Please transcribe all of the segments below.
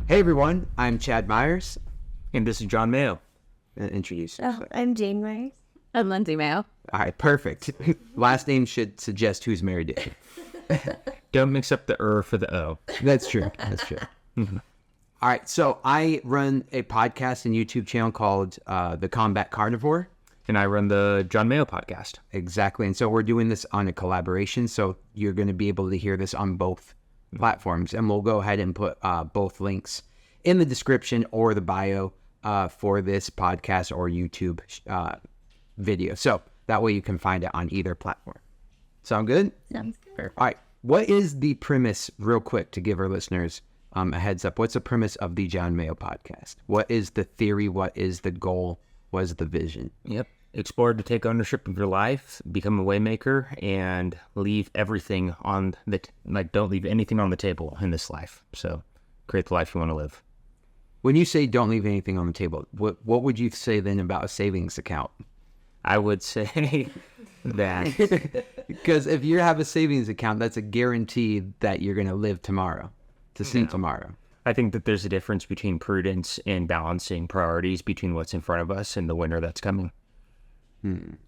Hey everyone, I'm Chad Myers. And this is Jon Mayo. Introduce Oh, yourself. I'm Jane Myers. I'm Lindsay Mayo. All right, perfect. Last name should suggest who's married to. Don't mix up the for the O. That's true. That's true. All right, so I run a podcast and YouTube channel called The Combat Carnivore. And I run the Jon Mayo podcast. Exactly, and so we're doing this on a collaboration, so you're going to be able to hear this on both platforms, and we'll go ahead and put both links in the description or the bio for this podcast or YouTube video, so that way you can find it on either platform. Sound good? Sounds good. All right, what is the premise, real quick, to give our listeners a heads up? What's the premise of the Jon Mayo podcast? What is the theory? What is the goal? What is the vision? Yep. Explore to take ownership of your life, become a waymaker, and leave everything on the don't leave anything on the table in this life. So create the life you want to live. When you say don't leave anything on the table, what would you say then about a savings account? I would say that Because if you have a savings account, that's a guarantee that you're going to live tomorrow, to see tomorrow. I think that there's a difference between prudence and balancing priorities between what's in front of us and the winter that's coming.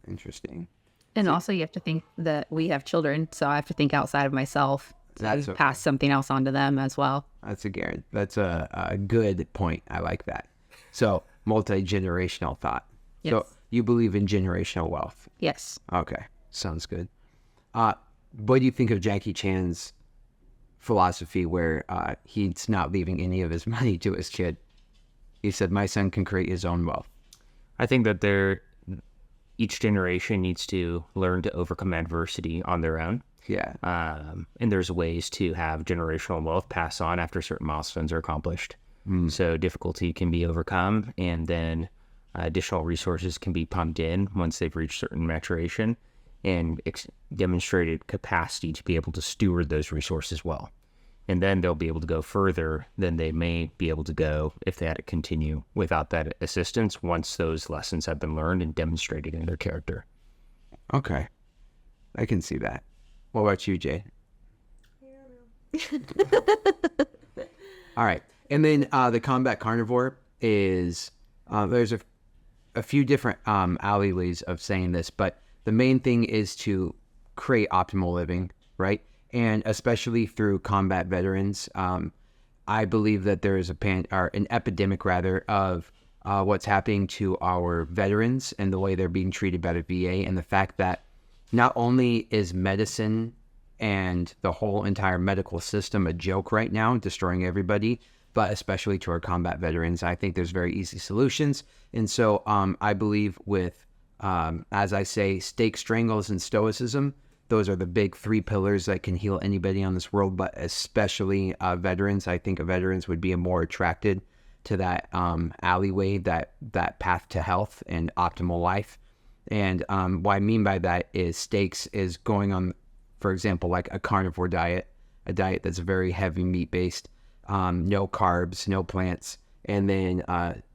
Interesting. And also, you have to think that we have children, so I have to think outside of myself That's to okay. pass something else on to them as well. That's a guarantee. That's a good point. I like that. So multi-generational thought. Yes. So you believe in generational wealth. Yes. Okay, sounds good. What do you think of Jackie Chan's philosophy where he's not leaving any of his money to his kid? He said, my son can create his own wealth. I think that each generation needs to learn to overcome adversity on their own. Yeah. And there's ways to have generational wealth pass on after certain milestones are accomplished. So difficulty can be overcome, and then additional resources can be pumped in once they've reached certain maturation and demonstrated capacity to be able to steward those resources well. And then they'll be able to go further than they may be able to go if they had to continue without that assistance once those lessons have been learned and demonstrated in their character. Okay. I can see that. What about you, Jay? All right. And then the Combat Carnivore is, there's a few different alleyways of saying this, but the main thing is to create optimal living, right? And especially through combat veterans, I believe that there is an epidemic rather of what's happening to our veterans and the way they're being treated by the VA, and the fact that not only is medicine and the whole entire medical system a joke right now, destroying everybody, but especially to our combat veterans. I think there's very easy solutions. And so I believe with, as I say, stake strangles and stoicism, those are the big three pillars that can heal anybody on this world, but especially veterans. I think veterans would be more attracted to that alleyway, that path to health and optimal life. And what I mean by that is stakes is going on, for example, like a carnivore diet, a diet that's very heavy meat-based, no carbs, no plants. And then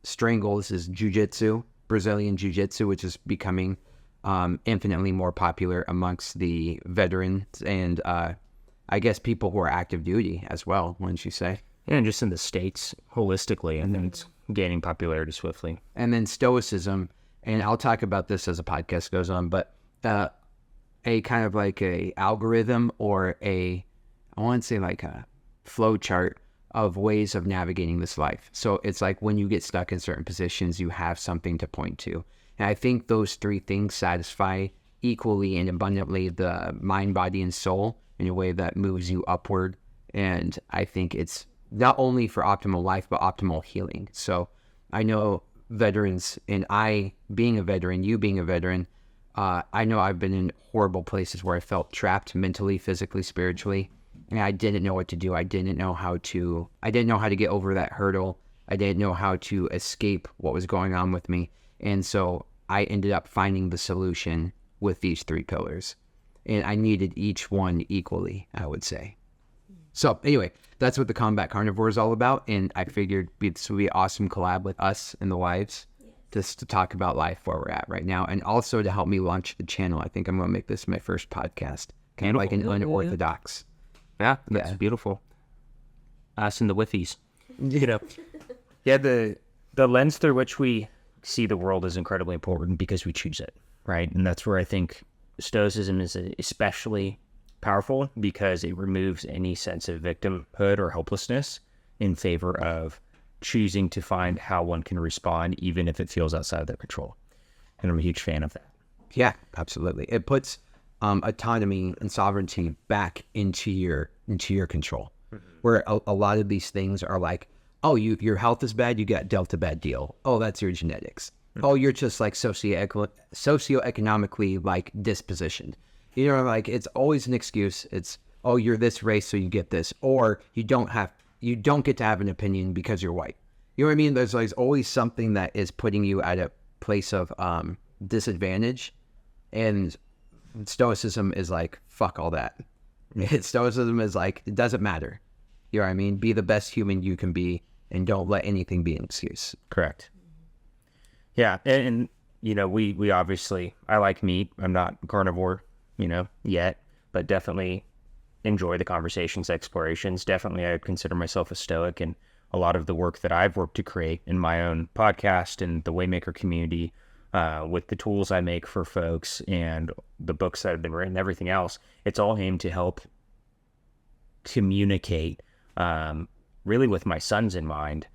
strangles is jiu-jitsu, Brazilian jiu-jitsu, which is becoming infinitely more popular amongst the veterans and I guess people who are active duty as well, wouldn't you say? And just in the States, holistically, I think it's gaining popularity swiftly. And then stoicism, and I'll talk about this as the podcast goes on, but a kind of like a algorithm or I want to say like a flow chart of ways of navigating this life. So it's like when you get stuck in certain positions, you have something to point to. And I think those three things satisfy equally and abundantly the mind, body, and soul in a way that moves you upward. And I think it's not only for optimal life, but optimal healing. So I know veterans, and I being a veteran, you being a veteran, I know I've been in horrible places where I felt trapped mentally, physically, spiritually, and I didn't know what to do. I didn't know how to get over that hurdle. I didn't know how to escape what was going on with me. And so I ended up finding the solution with these three pillars. And I needed each one equally, I would say. So anyway, that's what the Combat Carnivore is all about. And I figured this would be an awesome collab with us and the wives, just to talk about life where we're at right now. And also to help me launch the channel. I think I'm going to make this my first podcast. Kind of like an unorthodox. Yeah, that's beautiful. Us and the Wiffies. you know, yeah, the lens through which we see the world is incredibly important because we choose it, right? And that's where I think Stoicism is especially powerful, because it removes any sense of victimhood or helplessness in favor of choosing to find how one can respond, even if it feels outside of their control. And I'm a huge fan of that. Yeah, absolutely. It puts autonomy and sovereignty back into your control. Where a lot of these things are like, oh, your health is bad, you got dealt a bad deal. Oh, that's your genetics. Oh, you're just like socioeconomically like dispositioned. You know, like it's always an excuse. It's, oh, you're this race, so you get this, or you don't get to have an opinion because you're white. You know what I mean? There's like always something that is putting you at a place of disadvantage, and Stoicism is like, fuck all that. Stoicism is like, it doesn't matter. You know what I mean? Be the best human you can be, and don't let anything be an excuse. Correct. Yeah, and you know, we obviously, I like meat. I'm not carnivore, you know, yet, but definitely enjoy the conversations, explorations. Definitely, I would consider myself a Stoic, and a lot of the work that I've worked to create in my own podcast and the Waymaker community, with the tools I make for folks and the books that have been written, everything else, it's all aimed to help communicate, really with my sons in mind,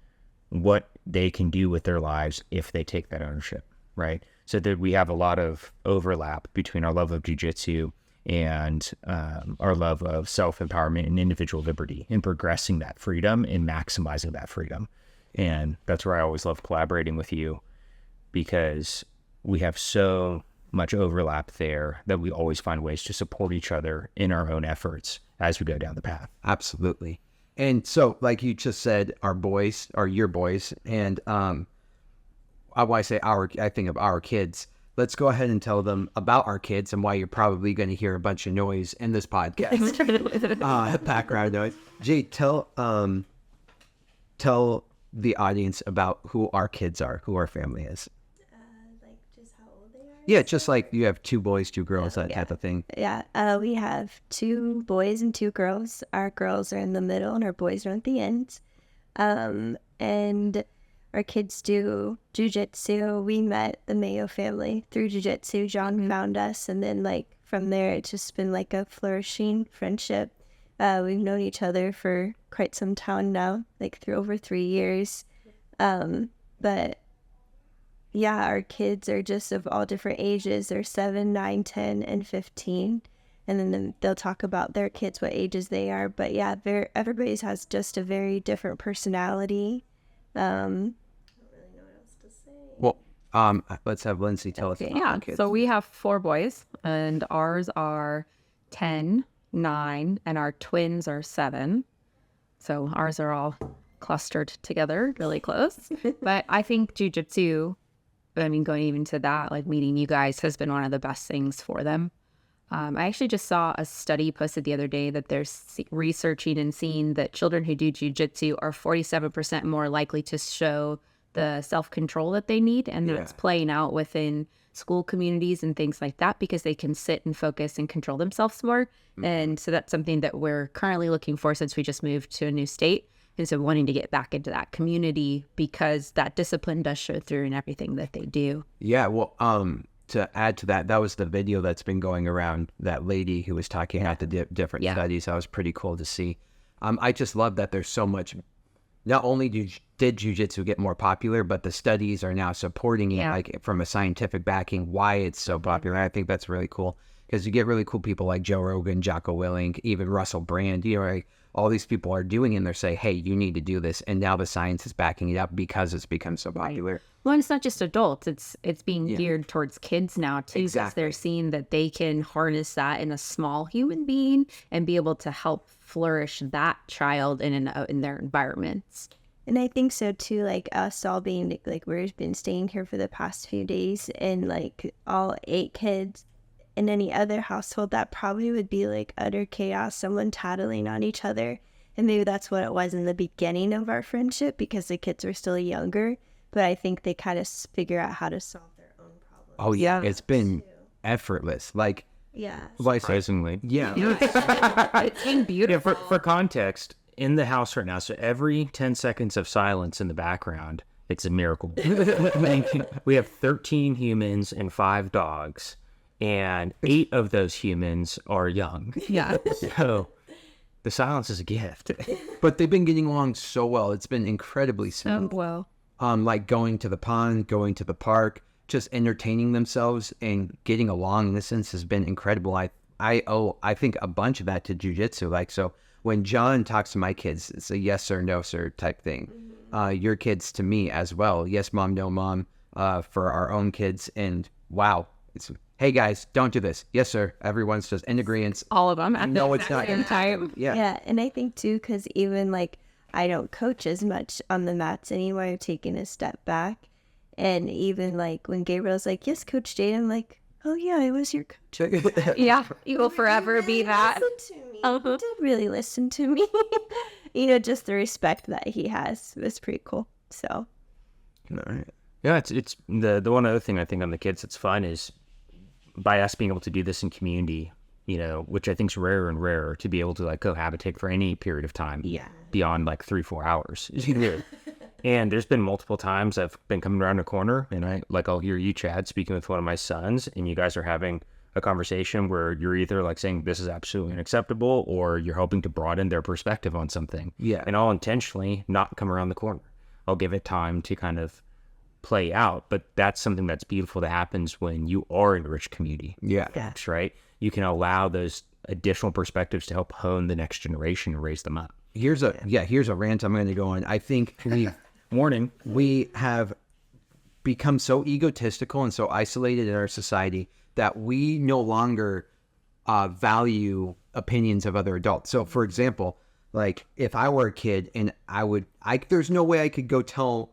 what they can do with their lives if they take that ownership, right? So that we have a lot of overlap between our love of jiu-jitsu and our love of self-empowerment and individual liberty, and progressing that freedom and maximizing that freedom. And that's where I always love collaborating with you, because we have so much overlap there that we always find ways to support each other in our own efforts as we go down the path. Absolutely. And so, like you just said, our boys are your boys, and when I say our, I think of our kids. Let's go ahead and tell them about our kids and why you're probably going to hear a bunch of noise in this podcast. Background noise. Jay, tell the audience about who our kids are, who our family is. Like just how old they are? Yeah, just like you have 2 boys, 2 girls, that type of thing. Yeah, we have 2 boys and 2 girls. Our girls are in the middle and our boys are at the end. And our kids do jiu-jitsu. We met the Mayo family through jiu-jitsu. Jon found us, and then like from there it's just been like a flourishing friendship. We've known each other for quite some time now, like through over 3 years. But yeah, our kids are just of all different ages. They're 7, 9, 10, and 15. And then they'll talk about their kids, what ages they are. But yeah, everybody's has just a very different personality. I don't really know what else to say. Well, let's have Lindsay tell us about Yeah, our kids. so we have 4 boys, and ours are 10, 9, and our twins are 7. So ours are all clustered together, really close. But I think jiu-jitsu, I mean, going even to that, like meeting you guys has been one of the best things for them. I actually just saw a study posted the other day that they're researching and seeing that children who do jiu-jitsu are 47% more likely to show the self-control that they need. And that's playing out within school communities and things like that, because they can sit and focus and control themselves more. And so that's something that we're currently looking for since we just moved to a new state. And so wanting to get back into that community, because that discipline does show through in everything that they do. Yeah, well, to add to that, that was the video that's been going around, that lady who was talking about the different studies. That was pretty cool to see. I just love that there's so much. Not only did jiu-jitsu get more popular, but the studies are now supporting it, like from a scientific backing, why it's so popular. I think that's really cool, because you get really cool people like Joe Rogan, Jocko Willink, even Russell Brand. You know, like, all these people are doing it, and they're saying, hey, you need to do this. And now the science is backing it up because it's become so popular. Well, and it's not just adults. It's being geared towards kids now, too. Because they're seeing that they can harness that in a small human being and be able to help flourish that child in their environments. And I think so, too, like us all being, like we've been staying here for the past few days, and like all 8 kids. In any other household, that probably would be like utter chaos, someone tattling on each other. And maybe that's what it was in the beginning of our friendship, because the kids were still younger. But I think they kind of figure out how to solve their own problems. Oh, yeah. It's been effortless. Like, yeah. Surprisingly. Yeah. It's been beautiful. For context, in the house right now. So every 10 seconds of silence in the background, it's a miracle. We have 13 humans and 5 dogs, and 8 of those humans are young. Yeah. So the silence is a gift. But they've been getting along so well. It's been incredibly smooth. Well. Like going to the pond, going to the park, just entertaining themselves and getting along in this sense has been incredible. I owe, I think, a bunch of that to jujitsu. Like, so when John talks to my kids, it's a yes sir, no sir type thing. Your kids to me as well. Yes, mom, no mom, for our own kids. And wow, it's, hey guys, don't do this. Yes, sir. Everyone's just in agreement. All of them at No, the it's not. same time. Yeah. Yeah, and I think too, because even like I don't coach as much on the mats anymore. I've taken a step back, and even like when Gabriel's like, "Yes, Coach Jade," I'm like, "Oh yeah, I was your coach." Yeah. You will forever be that. Listen to me. You did really listen to me. You know, just the respect that he has was pretty cool. So All right. Yeah, it's the one other thing I think on the kids that's fun is by us being able to do this in community, you know, which I think is rarer and rarer to be able to like cohabitate for any period of time. Yeah. Beyond like 3-4 hours. And there's been multiple times I've been coming around a corner and I'll hear you, Chad, speaking with one of my sons, and you guys are having a conversation where you're either like saying this is absolutely unacceptable or you're hoping to broaden their perspective on something. Yeah. And I'll intentionally not come around the corner. I'll give it time to kind of play out, but that's something that's beautiful that happens when you are in a rich community. Yeah. Right? You can allow those additional perspectives to help hone the next generation and raise them up. Here's a rant I'm going to go on. I think we have become so egotistical and so isolated in our society that we no longer value opinions of other adults. So, for example, like if I were a kid and there's no way I could go tell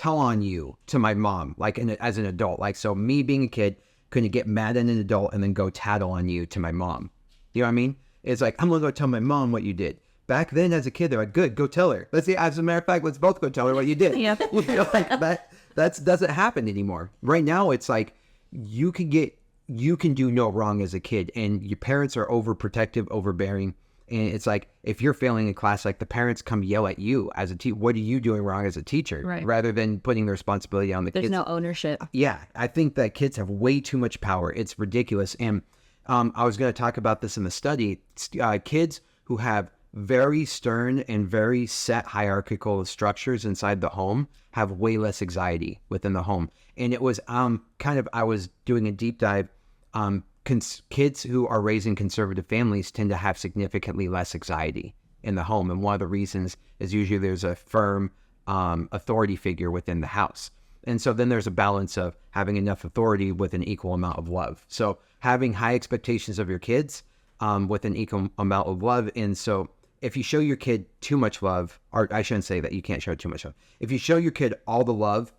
on you to my mom, like as an adult. Like, so me being a kid couldn't get mad at an adult and then go tattle on you to my mom. You know what I mean? It's like, I'm going to go tell my mom what you did. Back then, as a kid, they're like, good, go tell her. Let's see, as a matter of fact, let's both go tell her what you did. Yeah. You know, like that doesn't happen anymore. Right now, it's like you can do no wrong as a kid, and your parents are overprotective, overbearing. And it's like, if you're failing in class, like the parents come yell at you as a teacher. What are you doing wrong as a teacher? Right. Rather than putting the responsibility on the There's kids. no ownership. Yeah, I think that kids have way too much power. It's ridiculous. And I was going to talk about this in the study. Kids who have very stern and very set hierarchical structures inside the home have way less anxiety within the home. And it was I was doing a deep dive. Kids who are raised in conservative families tend to have significantly less anxiety in the home. And one of the reasons is usually there's a firm authority figure within the house. And so then there's a balance of having enough authority with an equal amount of love. So having high expectations of your kids with an equal amount of love. And so if you show your kid too much love, or I shouldn't say that you can't show too much love. If you show your kid all the love,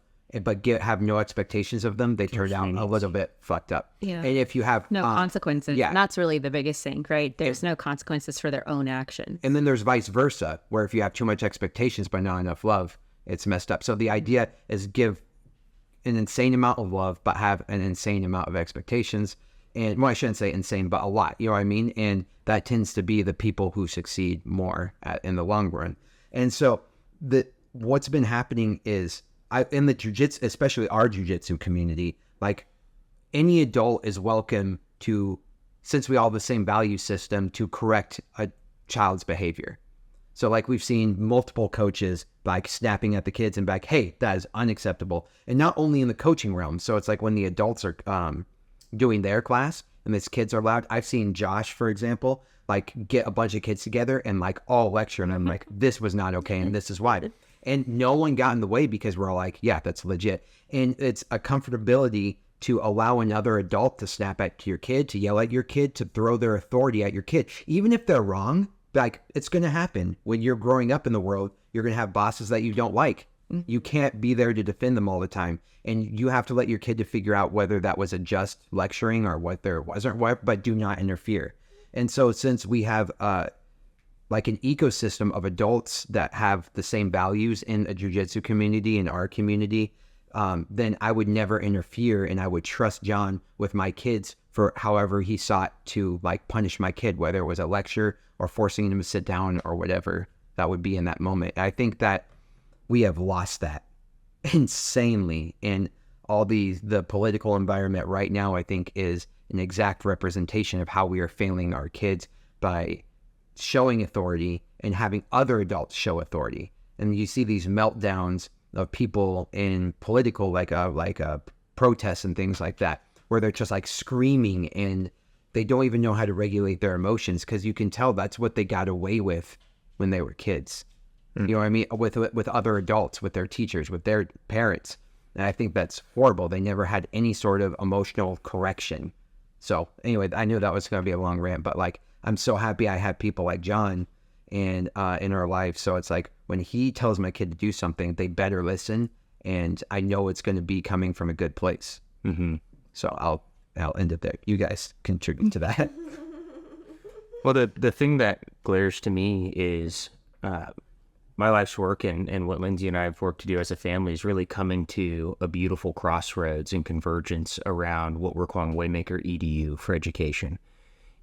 but have no expectations of them, they turn out a little bit fucked up. Yeah. And if you have No consequences. yeah. And that's really the biggest thing, right? There's no consequences for their own actions. And then there's vice versa, where if you have too much expectations but not enough love, it's messed up. So the idea is give an insane amount of love, but have an insane amount of expectations. And well, I shouldn't say insane, but a lot. You know what I mean? And that tends to be the people who succeed more in the long run. And so what's been happening is in the jiu-jitsu, especially our jiu-jitsu community, like any adult is welcome to, since we all have the same value system, to correct a child's behavior. So like we've seen multiple coaches like snapping at the kids and like, hey, that is unacceptable. And not only in the coaching realm. So it's like when the adults are doing their class and these kids are loud. I've seen Josh, for example, like get a bunch of kids together and like all lecture. And I'm like, this was not okay. And this is why. And no one got in the way because we're all like, yeah, that's legit. And it's a comfortability to allow another adult to snap at your kid, to yell at your kid, to throw their authority at your kid. Even if they're wrong, like it's going to happen. When you're growing up in the world, you're going to have bosses that you don't like. You can't be there to defend them all the time. And you have to let your kid to figure out whether that was a just lecturing or what there wasn't, but do not interfere. And so since we have like an ecosystem of adults that have the same values in a jiu-jitsu community, in our community, then I would never interfere and I would trust John with my kids for however he sought to like punish my kid, whether it was a lecture or forcing him to sit down or whatever that would be in that moment. I think that we have lost that insanely, and all the political environment right now, I think, is an exact representation of how we are failing our kids by showing authority and having other adults show authority. And you see these meltdowns of people in political, like a protests and things like that, where they're just like screaming and they don't even know how to regulate their emotions, because you can tell that's what they got away with when they were kids. You know what I mean? With other adults, with their teachers, with their parents. And I think that's horrible. They never had any sort of emotional correction. So anyway, I knew that was going to be a long rant, but like, I'm so happy I have people like Jon and in our life. So it's like when he tells my kid to do something, they better listen. And I know it's going to be coming from a good place. Mm-hmm. So I'll end it there. You guys contribute to that. Well, the thing that glares to me is my life's work and what Lindsay and I have worked to do as a family is really coming to a beautiful crossroads and convergence around what we're calling Waymaker EDU for education.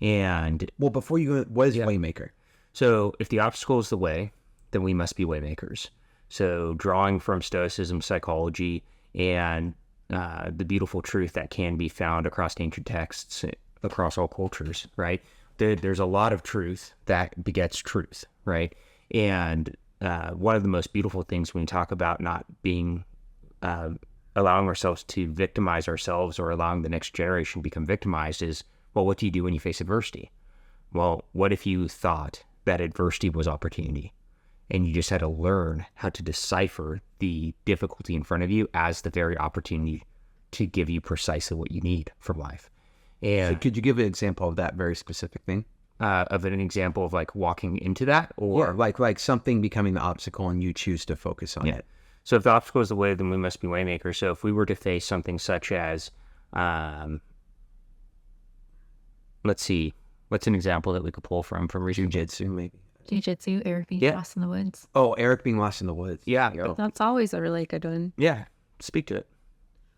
And Well, before you go, what is Waymaker? so if the obstacle is the way, then we must be waymakers. So drawing from Stoicism psychology and the beautiful truth that can be found across ancient texts, across all cultures, right? There's a lot of truth that begets truth, right? And one of the most beautiful things when we talk about not being, allowing ourselves to victimize ourselves or allowing the next generation to become victimized is, well, what do you do when you face adversity? Well, what if you thought that adversity was opportunity and you just had to learn how to decipher the difficulty in front of you as the very opportunity to give you precisely what you need from life? And So could you give an example of that very specific thing? of an example of like walking into that, or like something becoming the obstacle and you choose to focus on it. So if the obstacle is the way, then we must be waymakers. So if we were to face something such as, let's see, what's an example that we could pull from recent? Jiu-jitsu, maybe. Jiu-jitsu, Eric being Yeah. lost in the woods. Oh, Eric being lost in the woods. Yeah. Yo. That's always a really good one. Yeah. Speak to it.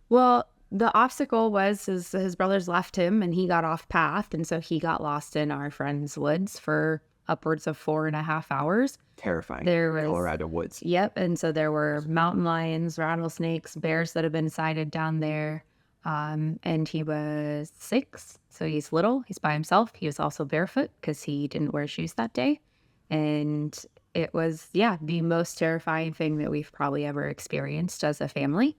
Well, the obstacle was his brothers left him and he got off path. And so he got lost in our friend's woods for upwards of 4.5 hours. Terrifying. There was- Colorado woods. Yep. And so there were mountain lions, rattlesnakes, bears that have been sighted down there. And he was 6. So he's little. He's by himself. He was also barefoot because he didn't wear shoes that day. And it was, the most terrifying thing that we've probably ever experienced as a family.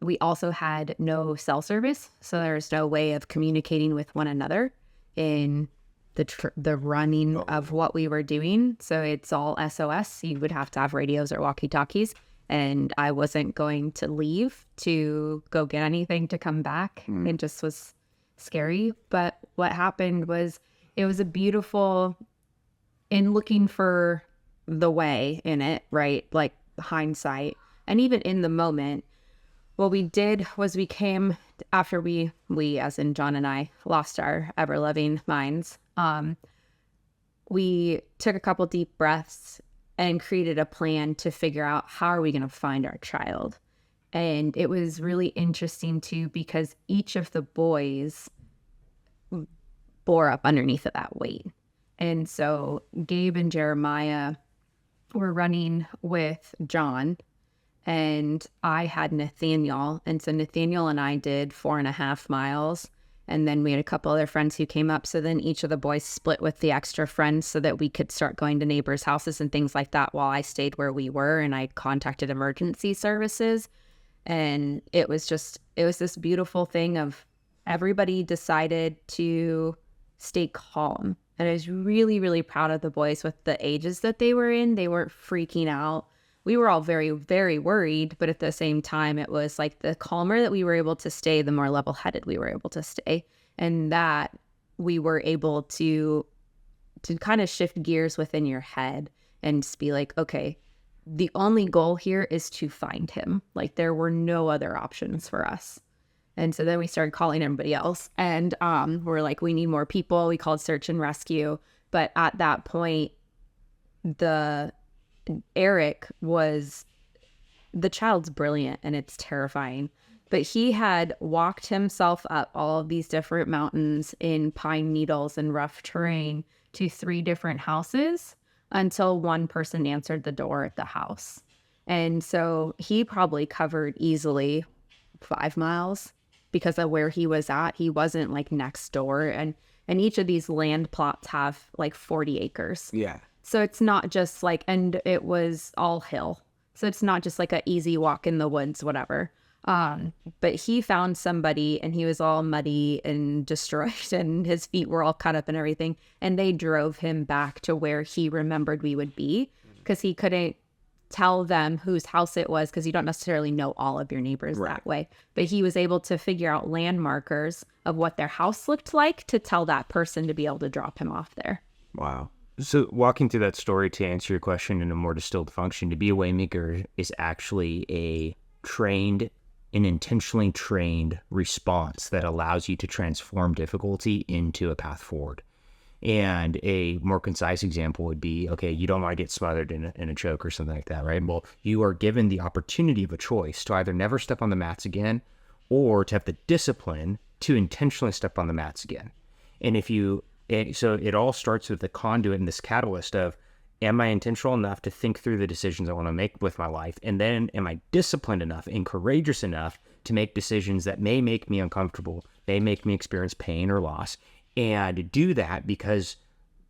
We also had no cell service, so there's no way of communicating with one another in the running of what we were doing. So it's all SOS. You would have to have radios or walkie-talkies, and I wasn't going to leave to go get anything to come back. It just was scary. But what happened was it was a beautiful, in looking for the way in it, right? Like hindsight, and even in the moment, what we did was we came after we as in Jon and I lost our ever-loving minds. We took a couple deep breaths and created a plan to figure out how are we going to find our child. And it was really interesting too, because each of the boys bore up underneath of that weight. And so Gabe and Jeremiah were running with Jon, and I had Nathaniel. And so Nathaniel and I did 4.5 miles. And then we had a couple other friends who came up. So then each of the boys split with the extra friends so that we could start going to neighbors' houses and things like that while I stayed where we were. And I contacted emergency services. And it was this beautiful thing of everybody decided to stay calm. And I was really, really proud of the boys with the ages that they were in. They weren't freaking out. We were all very, very worried, but at the same time, it was like the calmer that we were able to stay, the more level-headed we were able to stay. And that we were able to kind of shift gears within your head and just be like, okay, the only goal here is to find him. Like there were no other options for us. And so then we started calling everybody else, and we're like, we need more people. We called search and rescue. But at that point, Eric was, the child's brilliant and it's terrifying. But he had walked himself up all of these different mountains in pine needles and rough terrain to 3 different houses until one person answered the door at the house. And so he probably covered easily 5 miles because of where he was at. He wasn't like next door. And each of these land plots have like 40 acres. Yeah. So it's not just like, and it was all hill. So it's not just like an easy walk in the woods, whatever. But he found somebody and he was all muddy and destroyed and his feet were all cut up and everything. And they drove him back to where he remembered we would be because he couldn't tell them whose house it was because you don't necessarily know all of your neighbors that way. But he was able to figure out land markers of what their house looked like to tell that person to be able to drop him off there. Wow. So walking through that story to answer your question in a more distilled function, to be a waymaker is actually a trained and intentionally trained response that allows you to transform difficulty into a path forward. And a more concise example would be, okay, you don't want to get smothered in a choke or something like that, right? Well, you are given the opportunity of a choice to either never step on the mats again or to have the discipline to intentionally step on the mats again. And so it all starts with the conduit and this catalyst of, am I intentional enough to think through the decisions I want to make with my life? And then am I disciplined enough and courageous enough to make decisions that may make me uncomfortable, may make me experience pain or loss, and do that because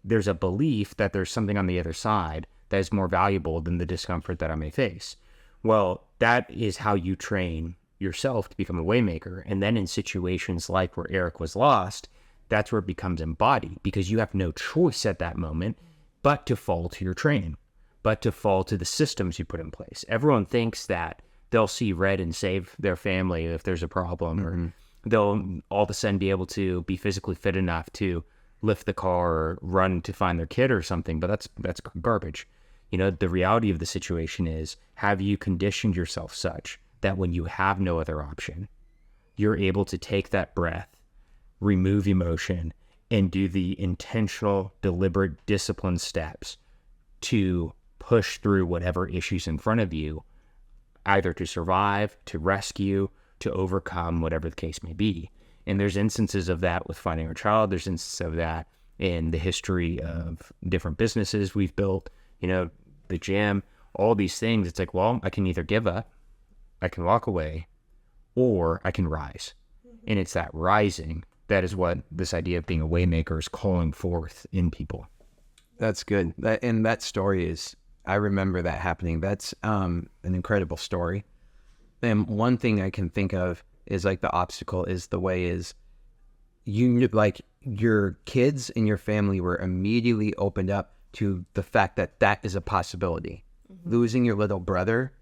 there's a belief that there's something on the other side that is more valuable than the discomfort that I may face. Well, that is how you train yourself to become a waymaker. And then in situations like where Eric was lost, that's where it becomes embodied because you have no choice at that moment but to fall to your training, but to fall to the systems you put in place. Everyone thinks that they'll see red and save their family if there's a problem, or they'll all of a sudden be able to be physically fit enough to lift the car or run to find their kid or something, but that's garbage. You know, the reality of the situation is, have you conditioned yourself such that when you have no other option, you're able to take that breath, remove emotion, and do the intentional, deliberate, disciplined steps to push through whatever issues in front of you, either to survive, to rescue, to overcome, whatever the case may be. And there's instances of that with finding our child. There's instances of that in the history of different businesses we've built, you know, the gym, all these things. It's like, well, I can either give up, I can walk away, or I can rise. And it's that rising that is what this idea of being a waymaker is calling forth in people. That's good. And that story is, I remember that happening. That's an incredible story. And one thing I can think of is like the obstacle is the way is you, like your kids and your family were immediately opened up to the fact that that is a possibility. Losing your little brother,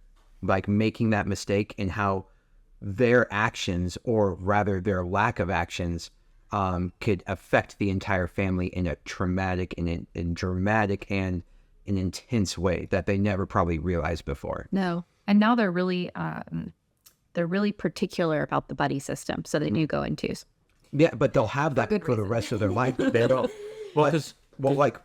like making that mistake, and how their actions, or rather their lack of actions, could affect the entire family in a traumatic and dramatic and an intense way that they never probably realized before. No. And now they're really particular about the buddy system. So they do go in twos. Yeah, but they'll have that for the rest of their life. They don't. Well, like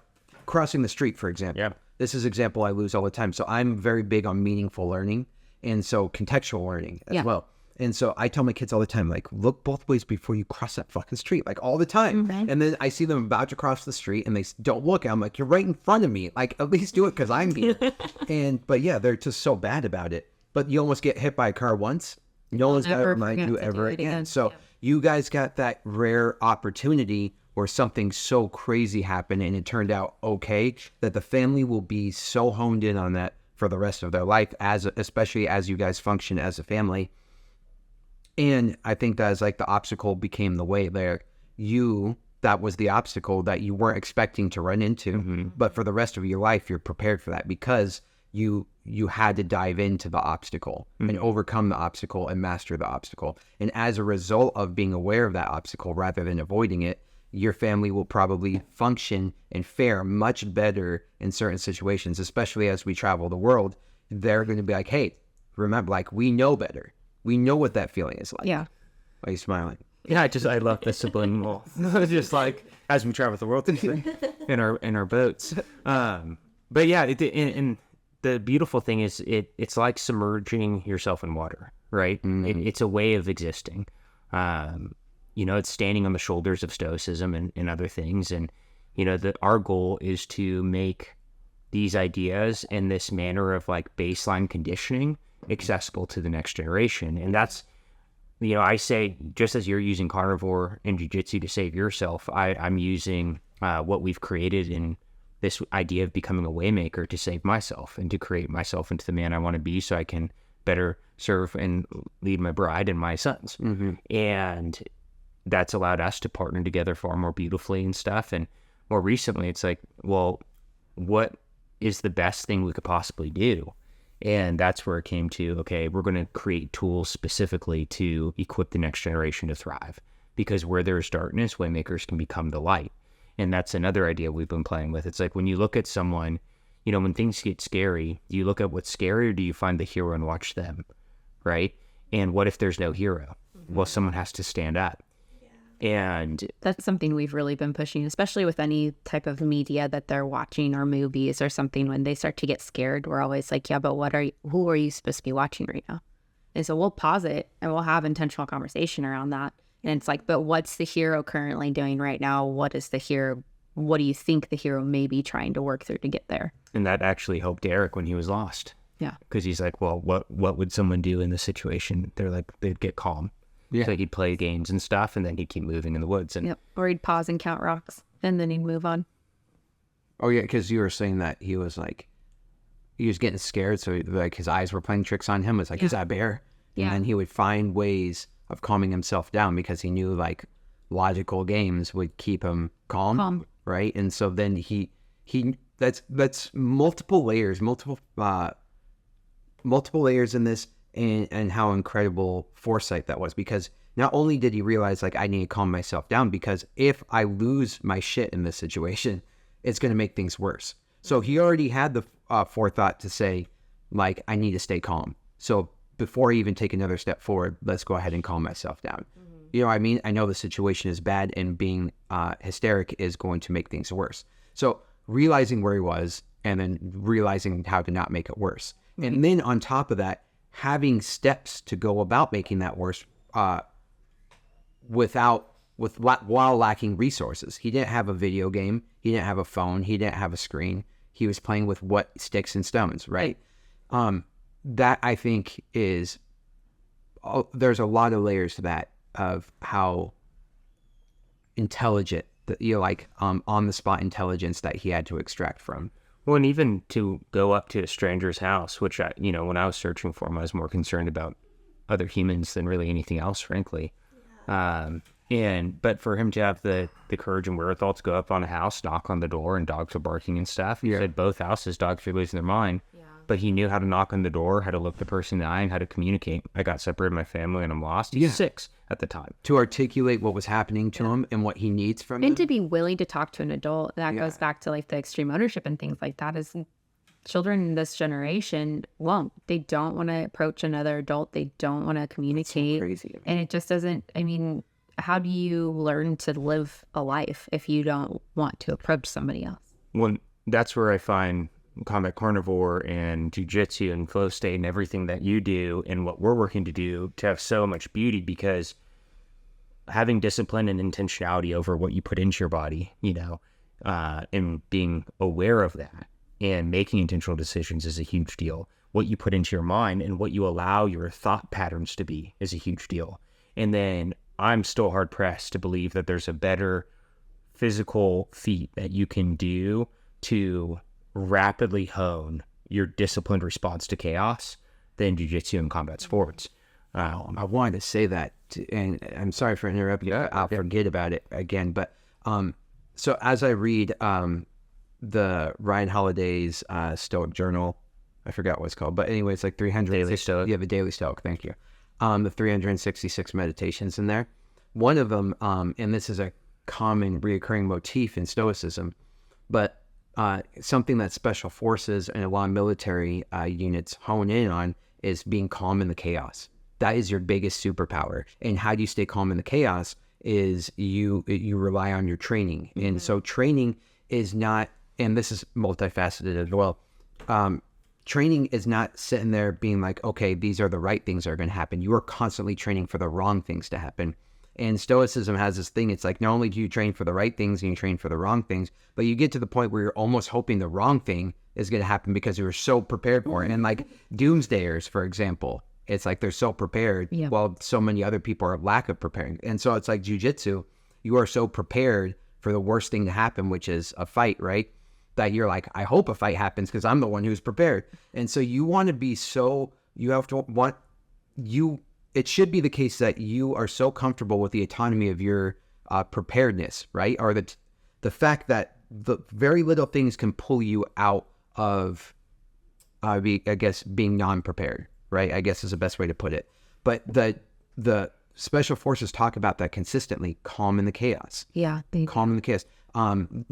crossing the street, for example. Yeah. This is an example I lose all the time. So I'm very big on meaningful learning, and so contextual learning as well. And so I tell my kids all the time, like, look both ways before you cross that fucking street, like all the time. Mm-hmm. And then I see them about to cross the street and they don't look. I'm like, you're right in front of me. Like, at least do it because I'm here. But yeah, they're just so bad about it. But you almost get hit by a car once. No one's going to remind you ever again. So you guys got that rare opportunity where something so crazy happened and it turned out okay, that the family will be so honed in on that for the rest of their life, especially as you guys function as a family. And I think that is like the obstacle became the way there. That was the obstacle that you weren't expecting to run into. Mm-hmm. But for the rest of your life, you're prepared for that because you had to dive into the obstacle and overcome the obstacle and master the obstacle. And as a result of being aware of that obstacle rather than avoiding it, your family will probably function and fare much better in certain situations, especially as we travel the world. They're going to be like, hey, remember, like, we know better. We know what that feeling is like. Yeah. Why are you smiling? Yeah, I love the subliminal. Just like as we travel the world in our boats. But yeah, and the beautiful thing is it's like submerging yourself in water, right? It's a way of existing. It's standing on the shoulders of stoicism and other things. And, our goal is to make these ideas and this manner of like baseline conditioning accessible to the next generation. And that's, I say, just as you're using carnivore and jiu-jitsu to save yourself, I'm using what we've created in this idea of becoming a waymaker to save myself and to create myself into the man I want to be so I can better serve and lead my bride and my sons. And that's allowed us to partner together far more beautifully and stuff. And more recently, it's like, well, what is the best thing we could possibly do? And that's where it came to, okay, we're going to create tools specifically to equip the next generation to thrive. Because where there's darkness, waymakers can become the light. And that's another idea we've been playing with. It's like when you look at someone, when things get scary, do you look at what's scary or do you find the hero and watch them, right? And what if there's no hero? Well, someone has to stand up. And that's something we've really been pushing, especially with any type of media that they're watching or movies or something. When they start to get scared, we're always like, yeah, but who are you supposed to be watching right now? And so we'll pause it and we'll have intentional conversation around that. And it's like, but what's the hero currently doing right now? What do you think the hero may be trying to work through to get there? And that actually helped Eric when he was lost. Yeah. Because he's like, well, what would someone do in this situation? They're like, they'd get calm. Yeah. So he'd play games and stuff, and then he'd keep moving in the woods. And Or he'd pause and count rocks, and then he'd move on. Oh, yeah, because you were saying that he was getting scared, so like his eyes were playing tricks on him. It's like, is that a bear? And then he would find ways of calming himself down because he knew like logical games would keep him calm. Right? And so then he that's multiple layers in this. And how incredible foresight that was, because not only did he realize like I need to calm myself down, because if I lose my shit in this situation, it's going to make things worse. So he already had the forethought to say like I need to stay calm. So before I even take another step forward, let's go ahead and calm myself down. You know what I mean? I know the situation is bad and being hysteric is going to make things worse. So realizing where he was and then realizing how to not make it worse. And then on top of that, having steps to go about making that worse while lacking resources. He didn't have a video game. He didn't have a phone. He didn't have a screen. He was playing with sticks and stones, right? That I think is, there's a lot of layers to that of how intelligent, on the spot intelligence that he had to extract from. Well, and even to go up to a stranger's house, which when I was searching for him, I was more concerned about other humans than really anything else, frankly. But for him to have the courage and wherewithal to go up on a house, knock on the door, and dogs were barking and stuff. He said both houses, dogs were losing their mind. But he knew how to knock on the door, how to look the person in the eye, and how to communicate. I got separated from my family and I'm lost. He's 6 at the time. To articulate what was happening to him and what he needs from him. And to be willing to talk to an adult. That goes back to like the extreme ownership and things like that. Is children in this generation won't. They don't want to approach another adult. They don't want to communicate. That's so crazy. And it just doesn't, how do you learn to live a life if you don't want to approach somebody else? Well, that's where I find combat carnivore and jiu-jitsu and flow state and everything that you do and what we're working to do to have so much beauty, because having discipline and intentionality over what you put into your body, and being aware of that and making intentional decisions is a huge deal. What you put into your mind and what you allow your thought patterns to be is a huge deal. And then I'm still hard pressed to believe that there's a better physical feat that you can do to rapidly hone your disciplined response to chaos than jiu-jitsu and combat sports. I wanted to say that, and I'm sorry for interrupting. I'll forget about it again. But so as I read the Ryan Holiday's Stoic Journal, I forgot what it's called, but anyway, it's like 300 Daily Stoic. Yeah, the Daily Stoic. Thank you. The 366 meditations in there. One of them, and this is a common reoccurring motif in Stoicism, but something that special forces and a lot of military units hone in on is being calm in the chaos. That is your biggest superpower. And how do you stay calm in the chaos is you rely on your training. And so training is not, and this is multifaceted as well. training is not sitting there being like, okay, these are the right things that are going to happen. You are constantly training for the wrong things to happen. And Stoicism has this thing. It's like, not only do you train for the right things and you train for the wrong things, but you get to the point where you're almost hoping the wrong thing is going to happen because you were so prepared for it. And like doomsdayers, for example, it's like they're so prepared while so many other people are lack of preparing. And so it's like jiu-jitsu, you are so prepared for the worst thing to happen, which is a fight, right? That you're like, I hope a fight happens because I'm the one who's prepared. And so you want to be it should be the case that you are so comfortable with the autonomy of your preparedness, right? Or the fact that the very little things can pull you out of, being non-prepared, right? I guess is the best way to put it. But the special forces talk about that consistently, calm in the chaos. Yeah. Calm in the chaos.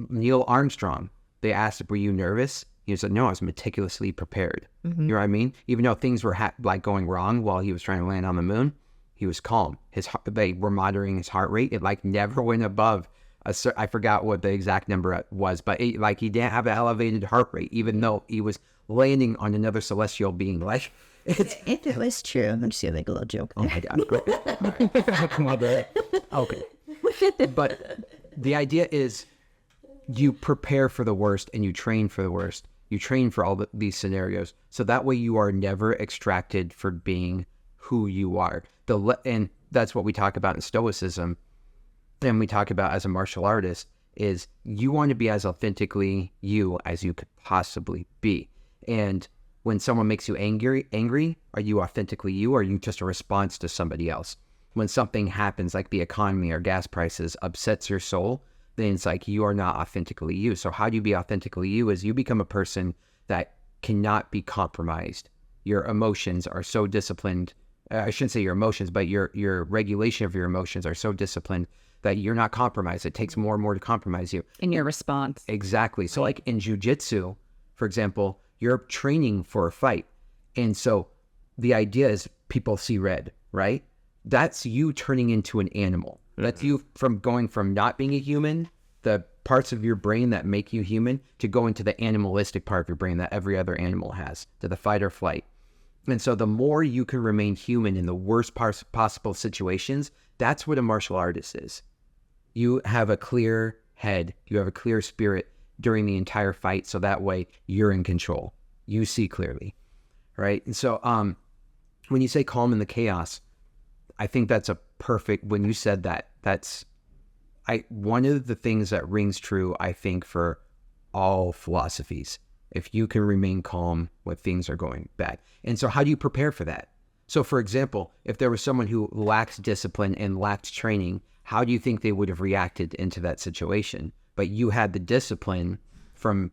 Neil Armstrong, they asked, were you nervous? He said, no, I was meticulously prepared. You know what I mean? Even though things were going wrong while he was trying to land on the moon, he was calm. They were monitoring his heart rate. It like never went above I forgot what the exact number was, but he didn't have an elevated heart rate, even though he was landing on another celestial being. Like, If it was true, I'm just gonna make a little joke. Oh my God. Okay. But the idea is you prepare for the worst and you train for the worst. You train for all these scenarios. So that way you are never extracted for being who you are. And that's what we talk about in Stoicism. And we talk about as a martial artist is you want to be as authentically you as you could possibly be. And when someone makes you angry, are you authentically you, or are you just a response to somebody else? When something happens, like the economy or gas prices, upsets your soul, then it's like you are not authentically you. So how do you be authentically you is you become a person that cannot be compromised. Your emotions are so disciplined. I shouldn't say your emotions, but your regulation of your emotions are so disciplined that you're not compromised. It takes more and more to compromise you. In your response. Exactly. So like in jiu-jitsu, for example, you're training for a fight. And so the idea is people see red, right? That's you turning into an animal. That's you going from not being a human, the parts of your brain that make you human, to go into the animalistic part of your brain that every other animal has, to the fight or flight. And so the more you can remain human in the worst possible situations, that's what a martial artist is. You have a clear head, you have a clear spirit during the entire fight, so that way you're in control. You see clearly, right? And so when you say calm in the chaos, I think that's a perfect, when you said that, one of the things that rings true, I think, for all philosophies, if you can remain calm when things are going bad. And so how do you prepare for that? So for example, if there was someone who lacks discipline and lacked training, how do you think they would have reacted into that situation? But you had the discipline from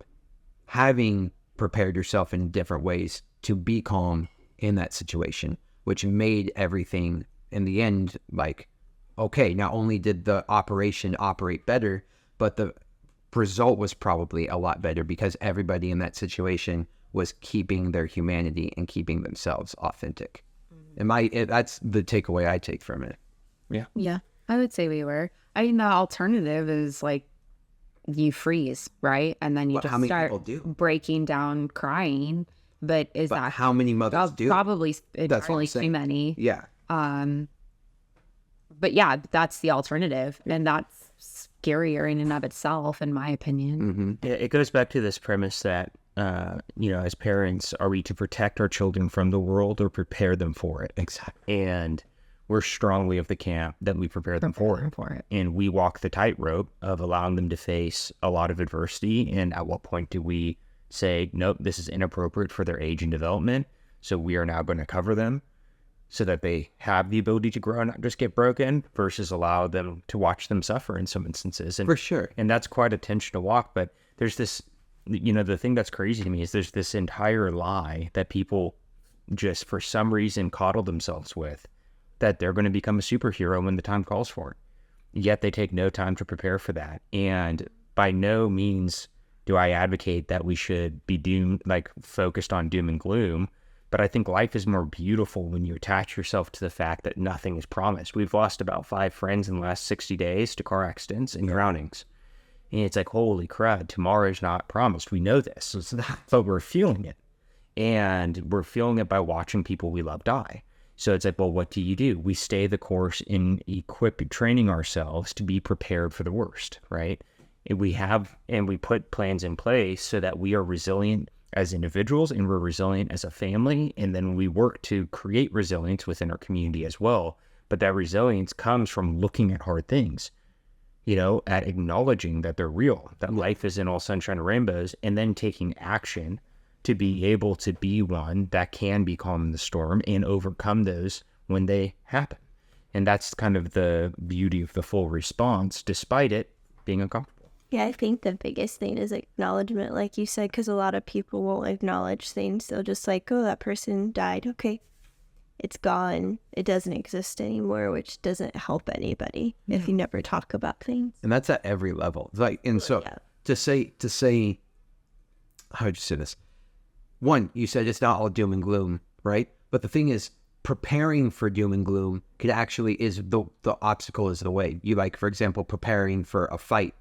having prepared yourself in different ways to be calm in that situation, which made everything in the end like, okay, not only did the operation operate better, but the result was probably a lot better because everybody in that situation was keeping their humanity and keeping themselves authentic. That's the takeaway I take from it. Yeah, I would say we were. I mean, the alternative is like you freeze, right? And then you just start breaking down crying. But how many mothers do? Probably too many. Yeah. But yeah, that's the alternative. And that's scarier in and of itself, in my opinion. Mm-hmm. Yeah, it goes back to this premise that, as parents, are we to protect our children from the world or prepare them for it? Exactly. And we're strongly of the camp that we prepare them for it. And we walk the tightrope of allowing them to face a lot of adversity. And at what point do we say, nope, this is inappropriate for their age and development, so we are now going to cover them so that they have the ability to grow and not just get broken, versus allow them to watch them suffer in some instances. And, for sure. And that's quite a tension to walk. But there's this, the thing that's crazy to me is there's this entire lie that people just for some reason coddle themselves with, that they're going to become a superhero when the time calls for it. Yet they take no time to prepare for that. And by no means do I advocate that we should be focused on doom and gloom. But I think life is more beautiful when you attach yourself to the fact that nothing is promised. We've lost about 5 friends in the last 60 days to car accidents and drownings. And it's like, holy crud, tomorrow is not promised. We know this, but we're feeling it. and we're feeling it by watching people we love die. So it's like, well, what do? We stay the course in training ourselves to be prepared for the worst, right? And we put plans in place so that we are resilient as individuals and we're resilient as a family. And then we work to create resilience within our community as well. But that resilience comes from looking at hard things, at acknowledging that they're real, that life isn't all sunshine and rainbows, and then taking action to be able to be one that can be calm in the storm and overcome those when they happen. And that's kind of the beauty of the full response, despite it being uncomfortable. Yeah, I think the biggest thing is acknowledgement, like you said, because a lot of people won't acknowledge things. They'll just like, oh, that person died. Okay, it's gone. It doesn't exist anymore, which doesn't help anybody if you never talk about things. And that's at every level. Like, and so to say, how would you say this? One, you said it's not all doom and gloom, right? But the thing is, preparing for doom and gloom is the obstacle is the way. You like, for example, preparing for a fight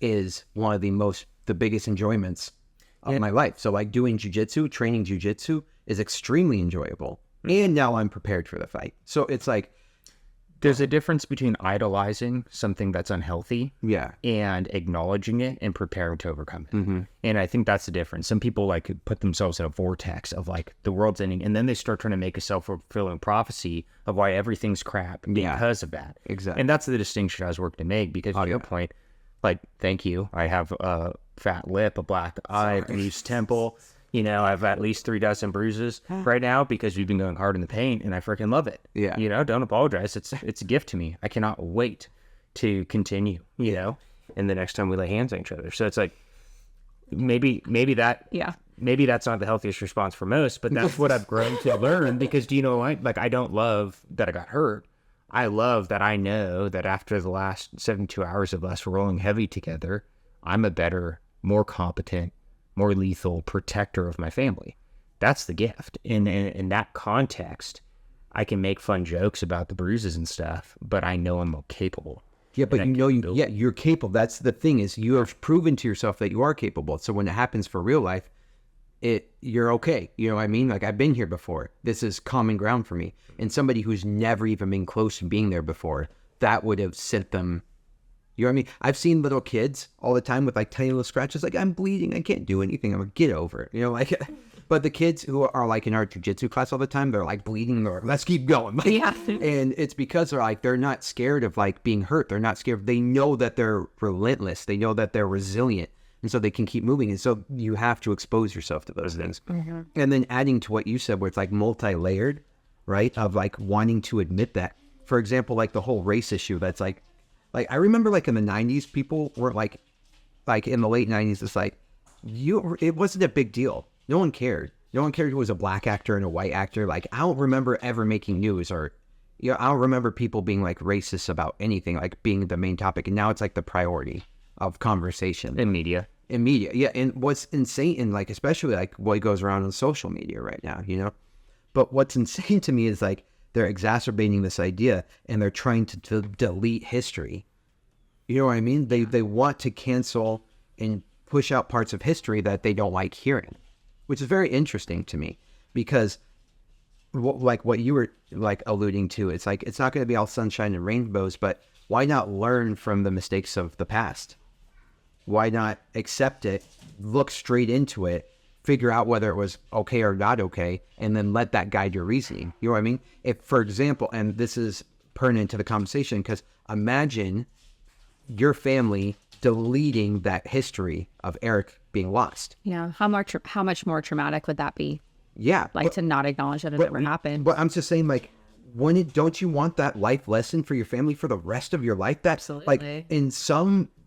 is one of the biggest enjoyments of my life. So like training jujitsu is extremely enjoyable. And now I'm prepared for the fight. So it's like, there's a difference between idolizing something that's unhealthy and acknowledging it and preparing to overcome it. And I think that's the difference. Some people like put themselves in a vortex of like the world's ending, and then they start trying to make a self-fulfilling prophecy of why everything's crap because of that. Exactly. And that's the distinction I was working to make, because to your point, like, thank you, I have a fat lip, a black eye, a bruised temple. I have at least 3 dozen bruises right now because we've been going hard in the paint, and I freaking love it. Yeah. Don't apologize. It's a gift to me. I cannot wait to continue, and the next time we lay hands on each other. So it's like, maybe that's not the healthiest response for most, but that's what I've grown to learn, because do you know what? Like, I don't love that I got hurt. I love that I know that after the last 72 hours of us rolling heavy together, I'm a better, more competent, more lethal protector of my family. That's the gift. In that context, I can make fun jokes about the bruises and stuff, but I know I'm capable. Yeah, but you're capable. That's the thing, is you have proven to yourself that you are capable. So when it happens for real life, you're okay. You know what I mean? Like, I've been here before. This is common ground for me. And somebody who's never even been close to being there before, that would have sent them. You know what I mean? I've seen little kids all the time with like tiny little scratches, like, I'm bleeding, I can't do anything, I'm like, get over it. Like, but the kids who are like in our jiu-jitsu class all the time, they're like bleeding, they're like, let's keep going. And it's because they're not scared of like being hurt. They're not scared. They know that they're relentless. They know that they're resilient. And so they can keep moving. And so you have to expose yourself to those things. And then adding to what you said, where it's like multi-layered, right? Of like wanting to admit that. For example, like the whole race issue, that's like I remember like in the 90s, people were like in the late 90s, it's like, it wasn't a big deal. No one cared. No one cared who was a black actor and a white actor. Like, I don't remember ever making news, or, I don't remember people being like racist about anything, like being the main topic. And now it's like the priority of conversation. In media. Yeah. And what's insane, and like, especially like what goes around on social media right now, But what's insane to me is like, they're exacerbating this idea, and they're trying to delete history. You know what I mean? They want to cancel and push out parts of history that they don't like hearing, which is very interesting to me, because like what you were like alluding to, it's like, it's not going to be all sunshine and rainbows, but why not learn from the mistakes of the past? Why not accept it, look straight into it, figure out whether it was okay or not okay, and then let that guide your reasoning. You know what I mean? If, for example, and this is pertinent to the conversation, because imagine your family deleting that history of Eric being lost. Yeah. How much more traumatic would that be? Yeah. Like, to not acknowledge that it ever happened. But I'm just saying, like, don't you want that life lesson for your family for the rest of your life? Absolutely. Like,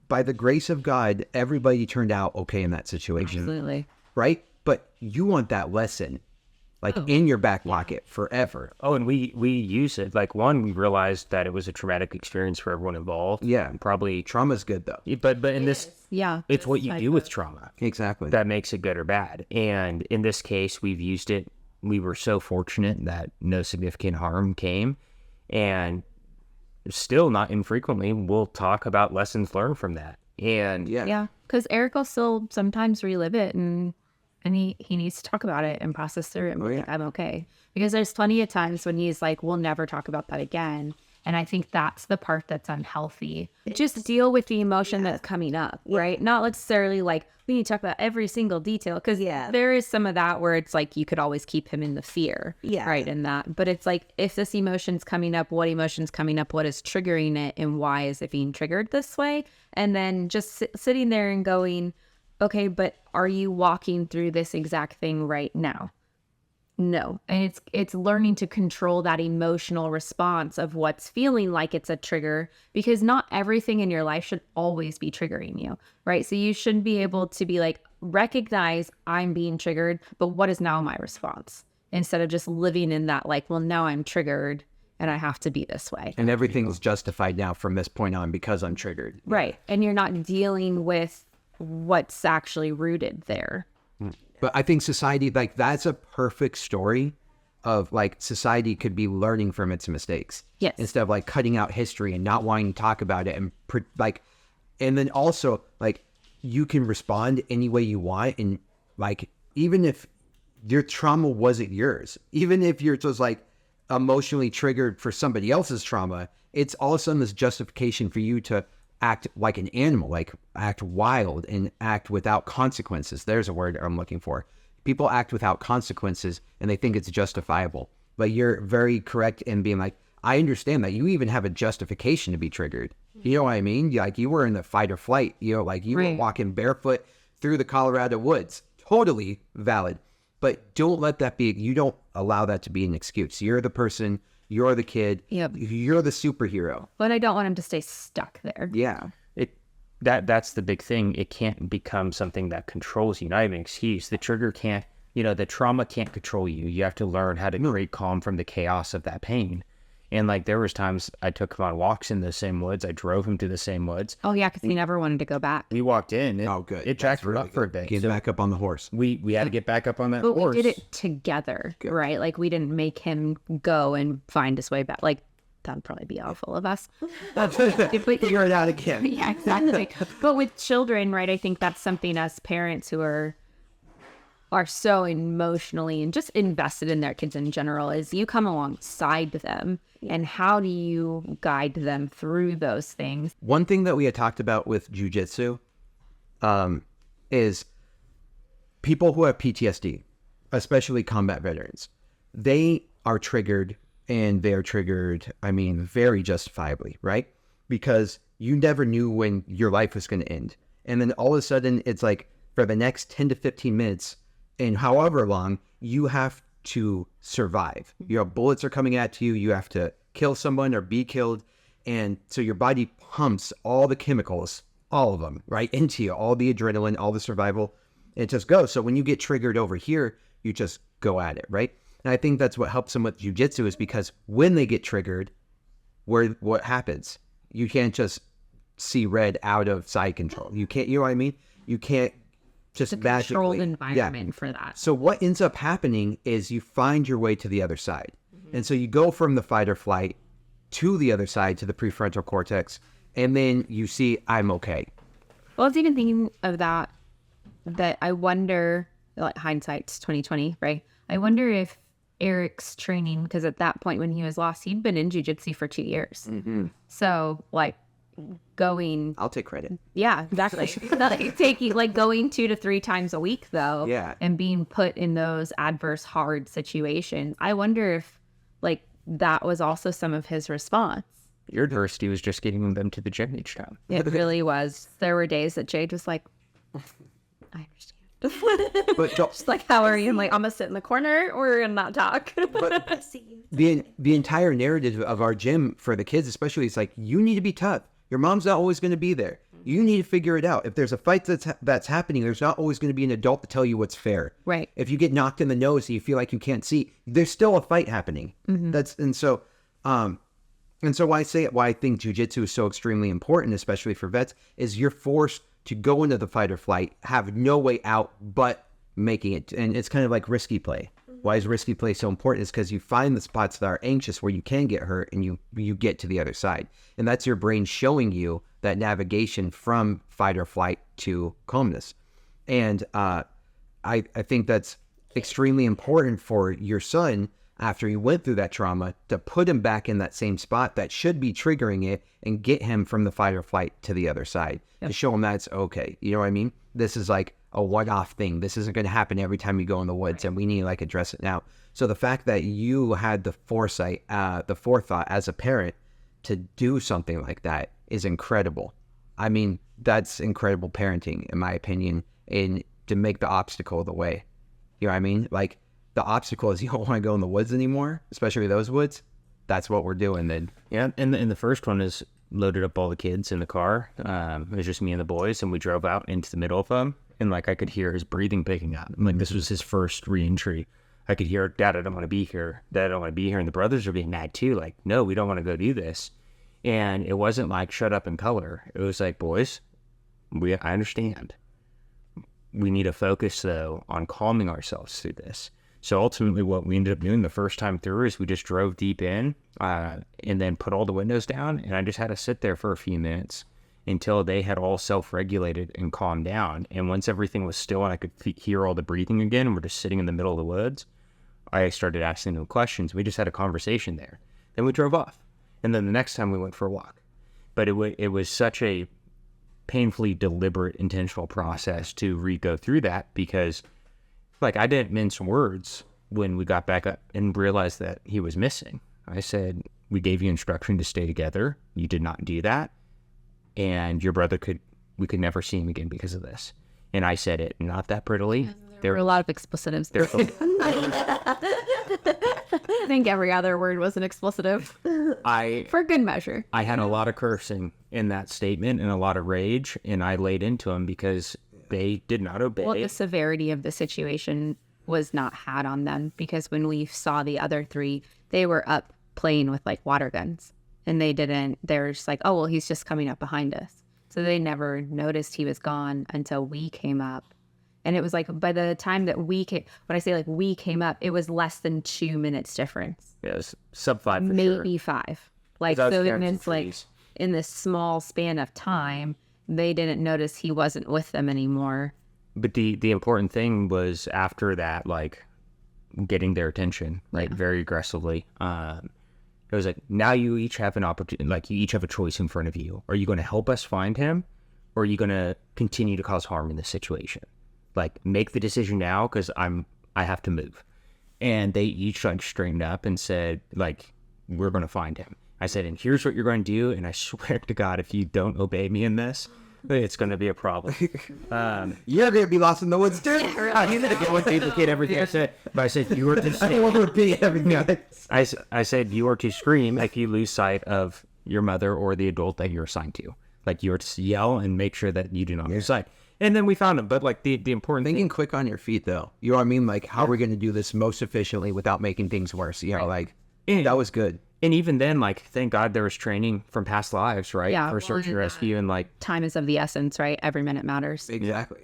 by the grace of God, everybody turned out okay in that situation. Absolutely. Right? But you want that lesson, like, in your back pocket forever. Oh, and we use it. Like, one, we realized that it was a traumatic experience for everyone involved. Yeah. And probably trauma's good, though. But in this, it's what you do with trauma. Exactly. That makes it good or bad. And in this case, we've used it. We were so fortunate that no significant harm came. And still, not infrequently, we'll talk about lessons learned from that. And because Eric will still sometimes relive it and and he needs to talk about it and process through it and be yeah. like, I'm okay. Because there's plenty of times when he's like, we'll never talk about that again. And I think that's the part that's unhealthy. Just deal with the emotion that's coming up, right? Not necessarily like, we need to talk about every single detail. Because there is some of that where it's like, you could always keep him in the fear, right? In that. But it's like, if this emotion's coming up, what emotion's coming up, what is triggering it, and why is it being triggered this way? And then just sitting there and going, okay, but are you walking through this exact thing right now? No. And it's learning to control that emotional response of what's feeling like it's a trigger, because not everything in your life should always be triggering you, right? So you should be able to be like, recognize I'm being triggered, but what is now my response? Instead of just living in that like, well, now I'm triggered and I have to be this way. And everything's justified now from this point on because I'm triggered. Right. And you're not dealing with what's actually rooted there. But I think society, like, that's a perfect story of like society could be learning from its mistakes. Yes. Instead of like cutting out history and not wanting to talk about it and and then also like you can respond any way you want. And like, even if your trauma wasn't yours, even if you're just like emotionally triggered for somebody else's trauma, it's all of a sudden this justification for you to act like an animal, like act wild and act without consequences. There's a word I'm looking for. People act without consequences and they think it's justifiable. But you're very correct in being like, I understand that you even have a justification to be triggered. You know what I mean? Like you were in the fight or flight, like you were walking barefoot through the Colorado woods. Totally valid. But don't let that be, you don't allow that to be an excuse. You're the person, you're the kid, you're the superhero. But I don't want him to stay stuck there. Yeah. That's the big thing. It can't become something that controls you, not even an excuse. The trigger can't, the trauma can't control you. You have to learn how to create calm from the chaos of that pain. And like there was times I took him on walks in the same woods. I drove him to the same woods. Oh yeah, because he never wanted to go back. We walked in. Good. It jacked up for a bit. Get back up on the horse. We had to get back up on that But horse. we did it together, right? Like we didn't make him go and find his way back. Like that'd probably be awful of us. Figure it out again. Yeah, exactly. But with children, right, I think that's something as parents who are so emotionally and just invested in their kids in general, is you come alongside them and how do you guide them through those things? One thing that we had talked about with jiu-jitsu is people who have PTSD, especially combat veterans, they are triggered, and they're triggered, very justifiably, right? Because you never knew when your life was going to end. And then all of a sudden, it's like for the next 10 to 15 minutes, and however long, you have to survive. Bullets are coming at you. You have to kill someone or be killed. And so your body pumps all the chemicals, all of them, right, into you, all the adrenaline, all the survival. It just goes. So when you get triggered over here, you just go at it, right? And I think that's what helps them with jiu-jitsu, is because when they get triggered, what happens? You can't just see red out of side control. You can't, you know what I mean? You can't just It's a controlled magically. environment for that. So what ends up happening is you find your way to the other side. And so you go from the fight or flight to the other side, to the prefrontal cortex, and then you see, I'm okay. Well, I was even thinking of that I wonder, like hindsight's 2020, right? I wonder if Eric's training, because at that point when he was lost, he'd been in jiu-jitsu for 2 years. Mm-hmm. So like going, I'll take credit. yeah, exactly. Going 2 to 3 times a week though, Yeah. and being put in those adverse, hard situations. I wonder if like that was also some of his response. Your adversity was just getting them to the gym each time. It really was. There were days that Jade was like, I understand. But Just like, how are you? I'm like, I'm gonna sit in the corner or not talk. but the entire narrative of our gym for the kids, especially, is like, you need to be tough. Your mom's not always going to be there. You need to figure it out. If there's a fight that's happening, there's not always going to be an adult to tell you what's fair. Right. If you get knocked in the nose and you feel like you can't see, there's still a fight happening. Mm-hmm. Why I think jiu-jitsu is so extremely important, especially for vets, is you're forced to go into the fight or flight, have no way out but making it. And it's kind of like risky play. Why is risky play so important? Is because you find the spots that are anxious where you can get hurt, and you get to the other side. And that's your brain showing you that navigation from fight or flight to calmness. And I think that's extremely important for your son after he went through that trauma to put him back in that same spot that should be triggering it and get him from the fight or flight to the other side to show him that's okay. You know what I mean? This is like a one-off thing. This isn't going to happen every time you go in the woods, and we need to like address it now. So the fact that you had the foresight, the forethought as a parent to do something like that is incredible. I mean, that's incredible parenting, in my opinion, and to make the obstacle the way. You know what I mean? Like, the obstacle is you don't want to go in the woods anymore, especially those woods. That's what we're doing then. Yeah, and the first one is loaded up all the kids in the car. It was just me and the boys, and we drove out into the middle of them, and like I could hear his breathing picking up. Like this was his first re-entry. I could hear, Dad, I don't want to be here. Dad, I don't want to be here. And the brothers are being mad too. Like, no, we don't want to go do this. And it wasn't like shut up and color. It was like, boys, I understand. We need to focus though on calming ourselves through this. So ultimately what we ended up doing the first time through is we just drove deep in and then put all the windows down. And I just had to sit there for a few minutes until they had all self-regulated and calmed down. And once everything was still and I could hear all the breathing again, and we're just sitting in the middle of the woods, I started asking them questions. We just had a conversation there. Then we drove off. And then the next time we went for a walk. But it was such a painfully deliberate, intentional process to go through that because, like, I didn't mince words when we got back up and realized that he was missing. I said, we gave you instruction to stay together. You did not do that. And your brother we could never see him again because of this. And I said it not that prettily. There were a lot of explicitives there. I think every other word was an explicitive. For good measure. I had a lot of cursing in that statement and a lot of rage, and I laid into them because they did not obey. Well, the severity of the situation was not had on them because when we saw the other three, they were up playing with like water guns, and they're just like, oh, well, he's just coming up behind us. So they never noticed he was gone until we came up. And it was like, by the time that when I say like we came up, it was less than 2 minutes difference. Yeah, it was sub 5 for Maybe sure. 5. Like, so it's like in this small span of time, they didn't notice he wasn't with them anymore. But the important thing was after that, like, getting their attention, right, very aggressively. It was like, now you each have an opportunity, like, you each have a choice in front of you. Are you going to help us find him, or are you going to continue to cause harm in this situation? Like, make the decision now, because I have to move. And they each, like, straightened up and said, like, we're going to find him. I said, and here's what you're going to do, and I swear to God, if you don't obey me in this, it's going to be a problem. You're going to be lost in the woods too. I'm going to go and duplicate everything I said. But I said, you are to I don't want to repeat everything. I said, you are to scream if you lose sight of your mother or the adult that you're assigned to. Like, you are to yell and make sure that you do not lose sight. And then we found him. But, like, the important Thinking thing... quick on your feet, though. You know what I mean? Like, how are we going to do this most efficiently without making things worse? You know, like, that was good. And even then, like, thank God there was training from past lives, right? Yeah, for search and rescue, and like time is of the essence, right? Every minute matters. Exactly.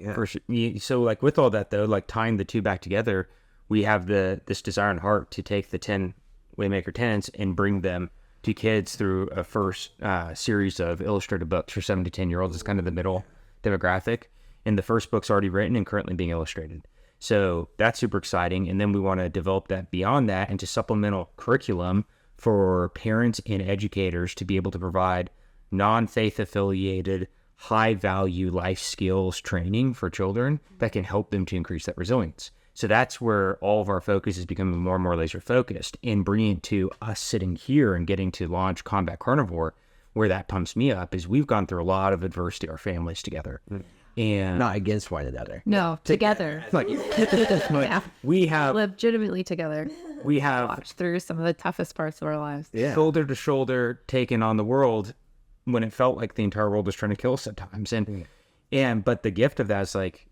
Yeah. So, like, with all that though, like tying the two back together, we have this desire in heart to take the 10 Waymaker tenets and bring them to kids through a first series of illustrated books for 7 to 10-year-olds. It's kind of the middle demographic, and the first book's already written and currently being illustrated. So that's super exciting. And then we want to develop that beyond that into supplemental curriculum for parents and educators to be able to provide non-faith affiliated, high-value life skills training for children that can help them to increase that resilience. So that's where all of our focus is becoming more and more laser-focused, and bringing it to us sitting here and getting to launch Combat Carnivore. Where that pumps me up is we've gone through a lot of adversity, our families together. And Not against one another. No, together. like, Yeah. we have Legitimately together. Watched through some of the toughest parts of our lives. shoulder to shoulder taken on the world when it felt like the entire world was trying to kill us at times. But the gift of that is, like,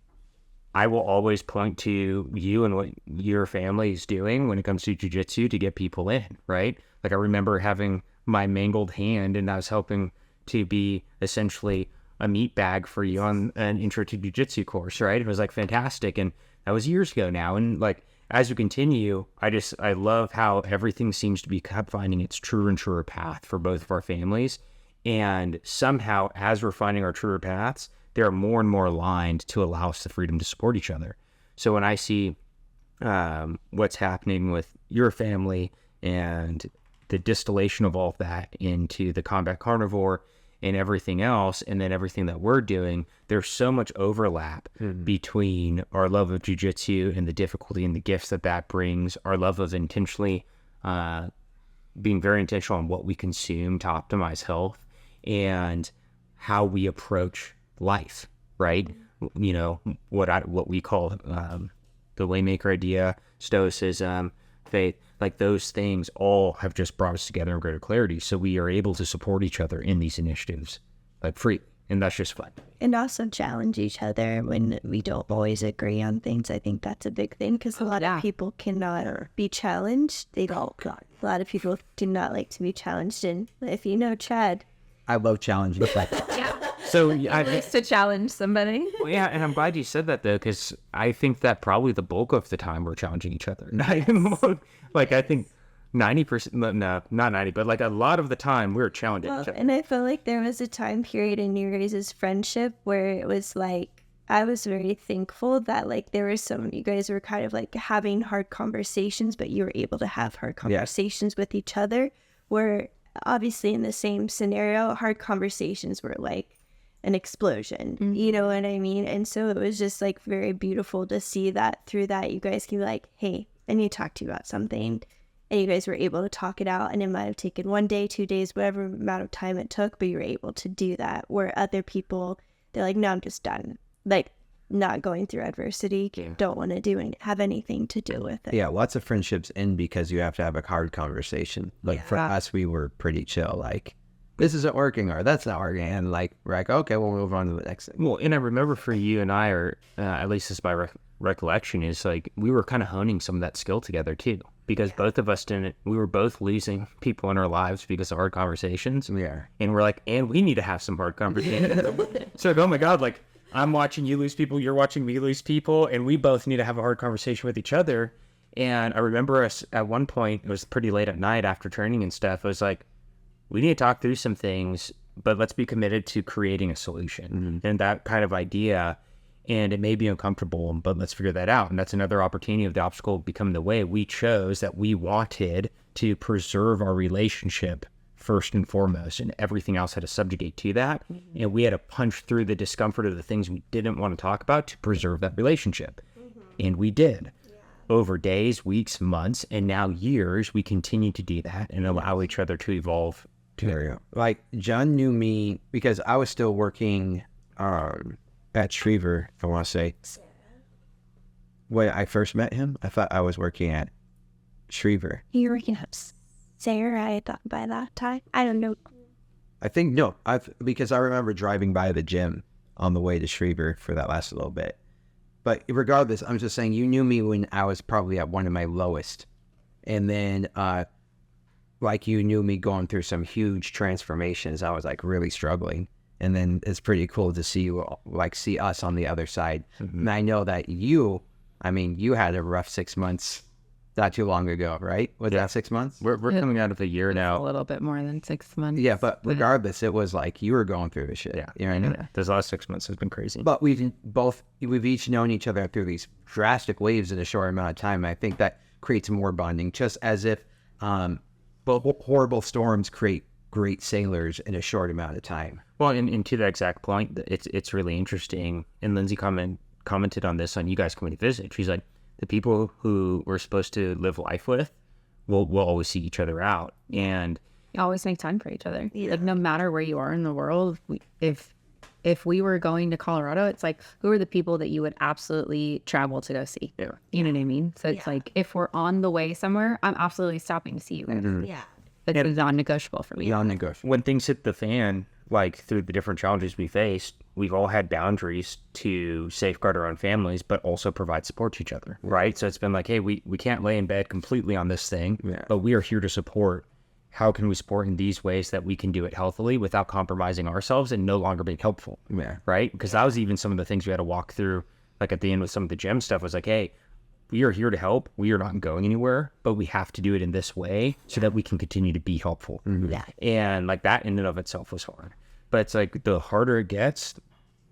I will always point to you and what your family is doing when it comes to jiu-jitsu to get people in, right? Like, I remember having my mangled hand, and I was helping to be essentially a meat bag for you on an intro to jiu-jitsu course, right? It was like fantastic. And that was years ago now. And like, as we continue, I love how everything seems to be finding its truer and truer path for both of our families. And somehow, as we're finding our truer paths, they are more and more aligned to allow us the freedom to support each other. So when I see what's happening with your family and the distillation of all of that into the Combat Carnivore and everything else, and then everything that we're doing, there's so much overlap between our love of jiu-jitsu and the difficulty and the gifts that that brings, our love of intentionally being very intentional on what we consume to optimize health, and how we approach life, right? You know, what we call the Waymaker idea, Stoicism, faith, like those things all have just brought us together in greater clarity. So we are able to support each other in these initiatives, like free. And that's just fun. And also challenge each other when we don't always agree on things. I think that's a big thing because a lot of people cannot be challenged. They don't. A lot of people do not like to be challenged. And if you know Chad, I love challenging. So To challenge somebody. well, yeah, and I'm glad you said that though, because I think that probably the bulk of the time we're challenging each other. Like I think 90%, no, not 90, but like a lot of the time we're challenging each other. and I feel like there was a time period in your guys' friendship where it was like, I was very thankful that like there was you guys were kind of like having hard conversations, but you were able to have hard conversations with each other, where obviously in the same scenario, hard conversations were like an explosion, you know what I mean? And so it was just like very beautiful to see that through that you guys can be like, hey, I need to talk to you about something. And you guys were able to talk it out, and it might have taken 1 day, 2 days, whatever amount of time it took, but you were able to do that. Where other people, they're like, no, I'm just done. Like, not going through adversity, don't want to have anything to do with it. Yeah, lots of friendships end because you have to have a hard conversation. Like for us, we were pretty chill. Like, this isn't working or that's not working. And like, we're like, okay, we'll move on to the next thing. Well, and I remember for you and I, or at least this is my recollection, is like we were kind of honing some of that skill together too. Because both of us we were both losing people in our lives because of hard conversations. Yeah. And we're like, and we need to have some hard conversations. So like, oh my God, like I'm watching you lose people, you're watching me lose people, and we both need to have a hard conversation with each other. And I remember us at one point, it was pretty late at night after training and stuff, I was like, we need to talk through some things, but let's be committed to creating a solution. And that kind of idea, and it may be uncomfortable, but let's figure that out. And that's another opportunity of the obstacle becoming the way. We chose that we wanted to preserve our relationship first and foremost, and everything else had to subjugate to that. And we had to punch through the discomfort of the things we didn't want to talk about to preserve that relationship. And we did. Over days, weeks, months, and now years, we continue to do that and allow each other to evolve. There you go. Like, John knew me because I was still working at Shriver, I want to say. When I first met him, I thought I was working at Shriver. You were working at Sarah, I thought, by that time. I don't know. I think, no, because I remember driving by the gym on the way to Shriver for that last little bit. But regardless, I'm just saying, you knew me when I was probably at one of my lowest. And then, like, you knew me going through some huge transformations. I was, like, really struggling. And then it's pretty cool to see you, like, see us on the other side. And I know that you had a rough 6 months not too long ago, right? Was that 6 months? We're coming out of a year A now. little bit more than 6 months. Yeah, but regardless, it was like you were going through the shit. Yeah. You know what I mean? Yeah. Those last 6 months has been crazy. But we've each known each other through these drastic waves in a short amount of time. I think that creates more bonding, just as if horrible storms create great sailors in a short amount of time. Well, and to that exact point, it's really interesting. And Lindsay commented on this on you guys coming to visit. She's like, the people who we're supposed to live life with, we'll always see each other out. And You always make time for each other. Like, no matter where you are in the world, if we were going to Colorado, it's like, who are the people that you would absolutely travel to go see? Yeah. You know what I mean? So it's like, if we're on the way somewhere, I'm absolutely stopping to see you guys. Yeah. It's non-negotiable for me. Non-negotiable. when things hit the fan, like through the different challenges we faced, we've all had boundaries to safeguard our own families, but also provide support to each other, right? So it's been like, hey, we can't lay in bed completely on this thing, but we are here to support. How can we support in these ways that we can do it healthily without compromising ourselves and no longer being helpful, right? Because that was even some of the things we had to walk through, like at the end with some of the gym stuff was like, hey, we are here to help. We are not going anywhere, but we have to do it in this way so that we can continue to be helpful. Yeah. And like that in and of itself was hard. But it's like the harder it gets,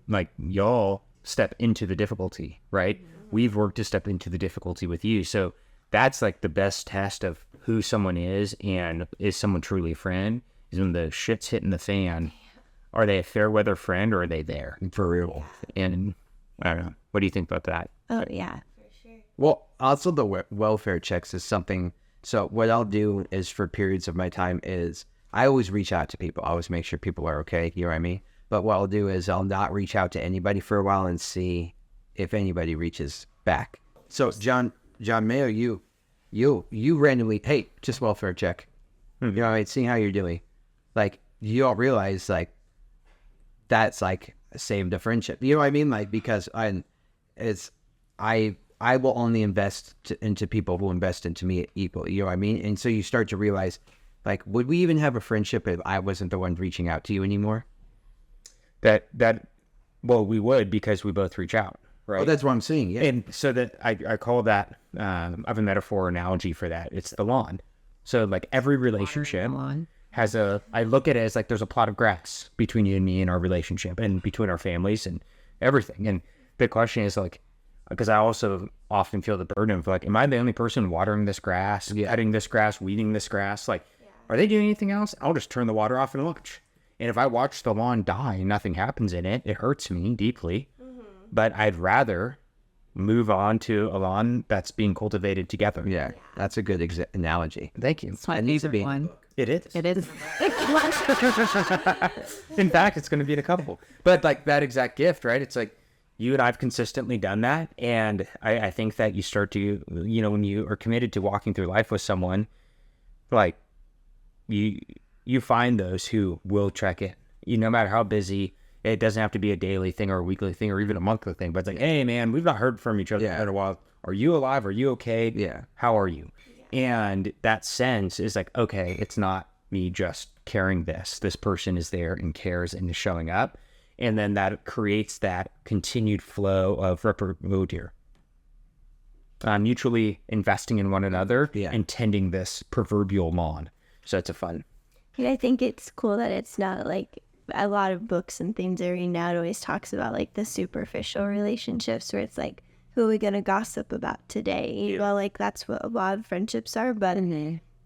like y'all step into the difficulty, right? we've worked to step into the difficulty with you. So that's like the best test of who someone is and is someone truly a friend, is when the shit's hitting the fan. Are they a fair weather friend or are they there? For real. And I don't know. What do you think about that? Oh, yeah. Well, also the welfare checks is something. So what I'll do is for periods of my time is I always reach out to people. I always make sure people are okay. You know what I mean? But what I'll do is I'll not reach out to anybody for a while and see if anybody reaches back. So Jon Mayo, you randomly, hey, just welfare check. You know what I mean? Seeing how you're doing. Like, you don't realize like that's like saved a friendship. You know what I mean? Like, because I will only invest into people who invest into me equally. You know what I mean? And so you start to realize, like, would we even have a friendship if I wasn't the one reaching out to you anymore? Well, we would, because we both reach out, right? Oh, that's what I'm saying. Yeah. And so that I call that, I have a metaphor analogy for that. It's the lawn. So like every relationship has I look at it as like there's a plot of grass between you and me and our relationship and between our families and everything. And the question is like, because I also often feel the burden of like, am I the only person watering this grass, cutting this grass, weeding this grass? Like, are they doing anything else? I'll just turn the water off and lunch. And if I watch the lawn die and nothing happens in it, it hurts me deeply. But I'd rather move on to a lawn that's being cultivated together. Yeah, that's a good analogy. Thank you. It's my needs to favorite be. one. It is. It is. In fact, it's going to be in a couple. But like that exact gift, right? It's like you and I've consistently done that. And I think that you start to, when you are committed to walking through life with someone, like you find those who will check in. No matter how busy, it doesn't have to be a daily thing or a weekly thing or even a monthly thing. But it's like, hey, man, we've not heard from each other in a while. Are you alive? Are you okay? Yeah. How are you? And that sense is like, okay, it's not me just carrying this. This person is there and cares and is showing up. And then that creates that continued flow of mutually investing in one another and tending this proverbial lawn. So it's a fun. And I think it's cool that it's not like a lot of books and things I read now, it always talks about like the superficial relationships where it's like, who are we going to gossip about today? You know, like that's what a lot of friendships are. But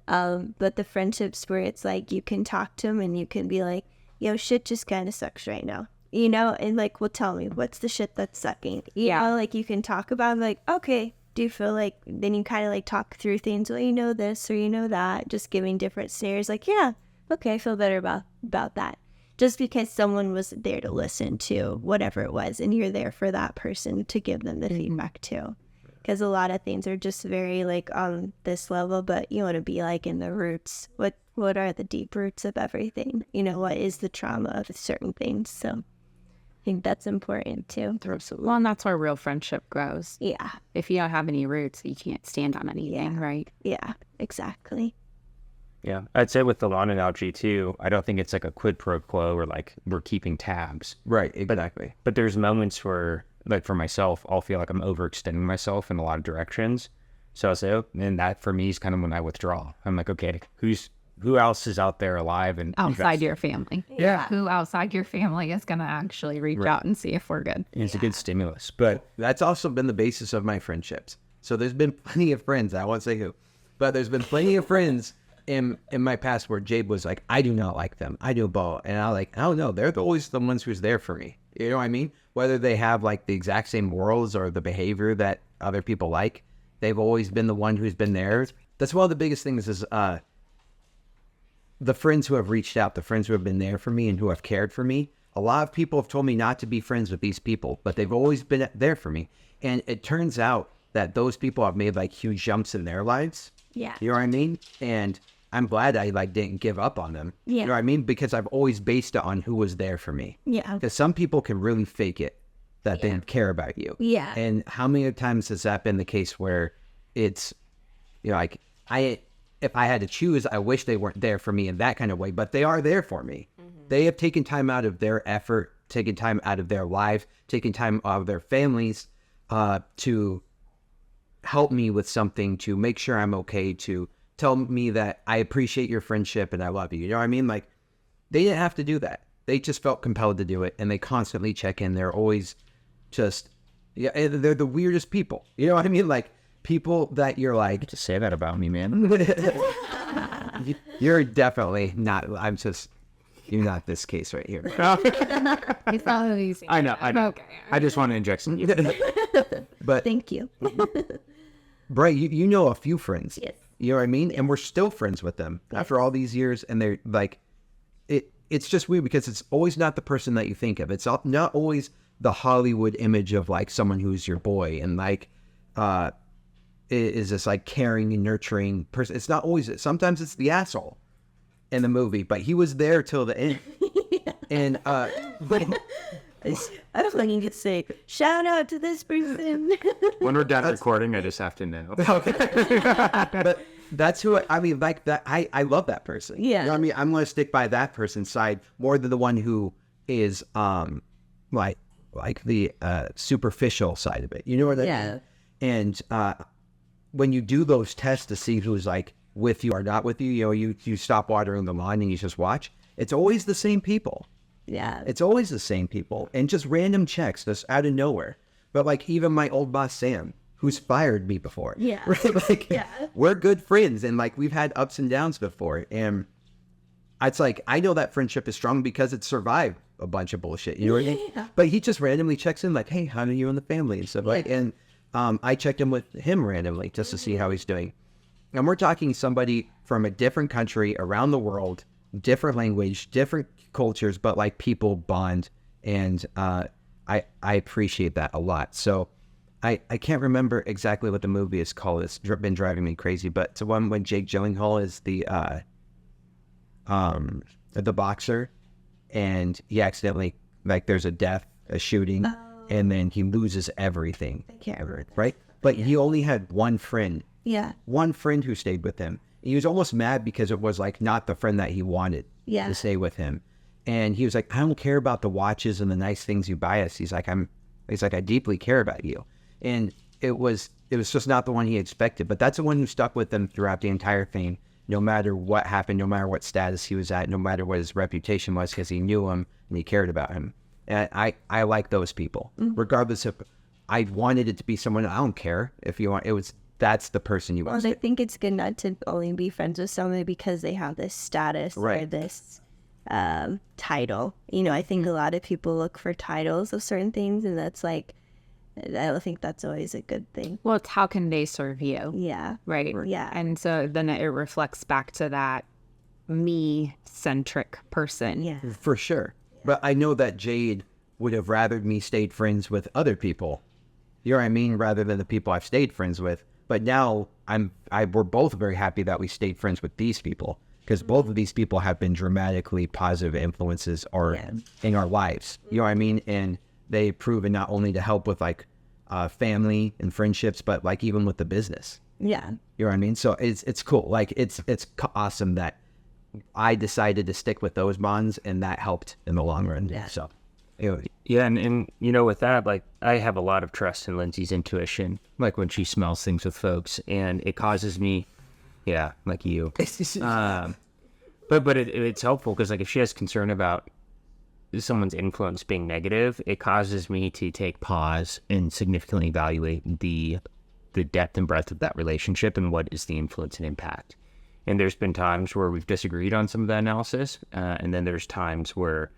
the friendships where it's like you can talk to them and you can be like, yo, shit just kind of sucks right now. And like, well, tell me, what's the shit that's sucking? You know, like you can talk about like, okay, do you feel like, then you kind of like talk through things, well, you know this or you know that, just giving different scenarios like, yeah, okay, I feel better about that. Just because someone was there to listen to whatever it was and you're there for that person to give them the feedback too. Because a lot of things are just very like on this level, but you want to be like in the roots. What are the deep roots of everything? What is the trauma of certain things? So I think that's important too. Well, and that's where real friendship grows. Yeah. If you don't have any roots, you can't stand on anything, right? Yeah, exactly. Yeah, I'd say with the lawn analogy too, I don't think it's like a quid pro quo or like we're keeping tabs. Right, exactly. But there's moments where, like for myself, I'll feel like I'm overextending myself in a lot of directions. So I'll say, oh, and that for me is kind of when I withdraw. I'm like, okay, who else is out there alive and outside your family? Yeah. Who outside your family is going to actually reach out and see if we're good? And it's a good stimulus. But that's also been the basis of my friendships. So there's been plenty of friends, I won't say who, but there's been plenty of friends in my past where Jabe was like, I do not like them. I do ball. And I like, oh no, they're always the ones who's there for me. You know what I mean? Whether they have like the exact same morals or the behavior that other people like, they've always been the one who's been there. That's one of the biggest things is the friends who have reached out, the friends who have been there for me and who have cared for me. A lot of people have told me not to be friends with these people, but they've always been there for me. And it turns out that those people have made like huge jumps in their lives. Yeah. You know what I mean? And I'm glad I like didn't give up on them. Yeah. You know what I mean? Because I've always based it on who was there for me. Yeah. Because some people can really fake it that they don't care about you. Yeah. And how many times has that been the case where it's, like if I had to choose, I wish they weren't there for me in that kind of way, but they are there for me. Mm-hmm. They have taken time out of their effort, taken time out of their life, taken time out of their families to help me with something, to make sure I'm okay, to tell me that I appreciate your friendship and I love you. You know what I mean? Like, they didn't have to do that. They just felt compelled to do it, and they constantly check in. They're always just Yeah, and they're the weirdest people. You know what I mean? Like people that you're like, Just say that about me, man. you're definitely not. You're not this case right here. It's not easy. I know. Okay. I just want to inject some. But Thank you. Bray, you know a few friends. Yes. You know what I mean? And we're still friends with them after all these years. And they're like, it's just weird because it's always not the person that you think of. It's not always the Hollywood image of like someone who's your boy and like, is this like caring and nurturing person. It's not always, sometimes it's the asshole in the movie, but he was there till the end. And, I don't think you could say, shout out to this person. When we're done recording, I just have to know. but that's who I mean, like that. I love that person. Yeah. You know what I mean? I'm going to stick by that person's side more than the one who is, like the superficial side of it. You know what I mean? Yeah. And when you do those tests to see who's like with you or not with you, you know, you stop watering the lawn and you just watch. It's always the same people. Yeah. It's always the same people and just random checks just out of nowhere. But like even my old boss, Sam, who's fired me before. Yeah. Right? Like Yeah. we're good friends and like we've had ups and downs before. And it's like, I know that friendship is strong because it survived a bunch of bullshit. You know what I mean? Yeah. But he just randomly checks in like, hey, how are you and the family and stuff like, and I checked in with him randomly just to see how he's doing. And we're talking somebody from a different country around the world, different language, different cultures, but like people bond. And I appreciate that a lot. So I can't remember exactly what the movie is called. It's been driving me crazy, but it's the one when Jake Gyllenhaal is the boxer and he accidentally, like there's a death, a shooting, and then he loses everything. I can't remember. Right? But he only had one friend who stayed with him. He was almost mad because it was like not the friend that he wanted to stay with him. And he was like, I don't care about the watches and the nice things you buy us. He's like, I deeply care about you. And it was just not the one he expected. But that's the one who stuck with him throughout the entire thing, no matter what happened, no matter what status he was at, no matter what his reputation was, because he knew him and he cared about him. And I like those people, regardless of, I wanted it to be someone, I don't care if you want, that's the person you want. Well, I think it's good not to only be friends with somebody because they have this status or this title. You know, I think a lot of people look for titles of certain things, and that's like, I don't think that's always a good thing. Well, it's how can they serve you? Yeah. Right. Yeah. And so then it reflects back to that me-centric person. Yeah. For sure. But I know that Jade would have rather me stayed friends with other people. You know what I mean? Rather than the people I've stayed friends with. But now we're both very happy that we stayed friends with these people because both of these people have been dramatically positive influences in our lives. You know what I mean? And they've proven not only to help with like family and friendships, but like even with the business. Yeah. You know what I mean? So it's cool. Like it's awesome that I decided to stick with those bonds and that helped in the long run. Yeah. So anyway. Yeah, and you know, with that, like, I have a lot of trust in Lindsay's intuition, like when she smells things with folks, and it causes me, like you. But it's helpful because, like, if she has concern about someone's influence being negative, it causes me to take pause and significantly evaluate the depth and breadth of that relationship and what is the influence and impact. And there's been times where we've disagreed on some of that analysis, and then there's times where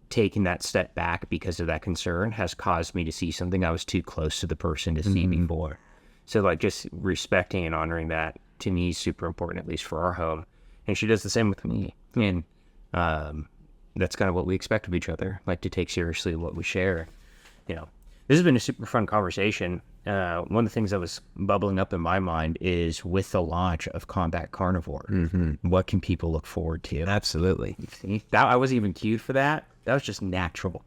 taking that step back because of that concern has caused me to see something I was too close to the person to see before. So, like, just respecting and honoring that to me is super important, at least for our home. And she does the same with me. And that's kind of what we expect of each other, like to take seriously what we share. You know, this has been a super fun conversation. One of the things that was bubbling up in my mind is with the launch of Combat Carnivore, what can people look forward to? Absolutely. See, I wasn't even cued for that. That was just natural.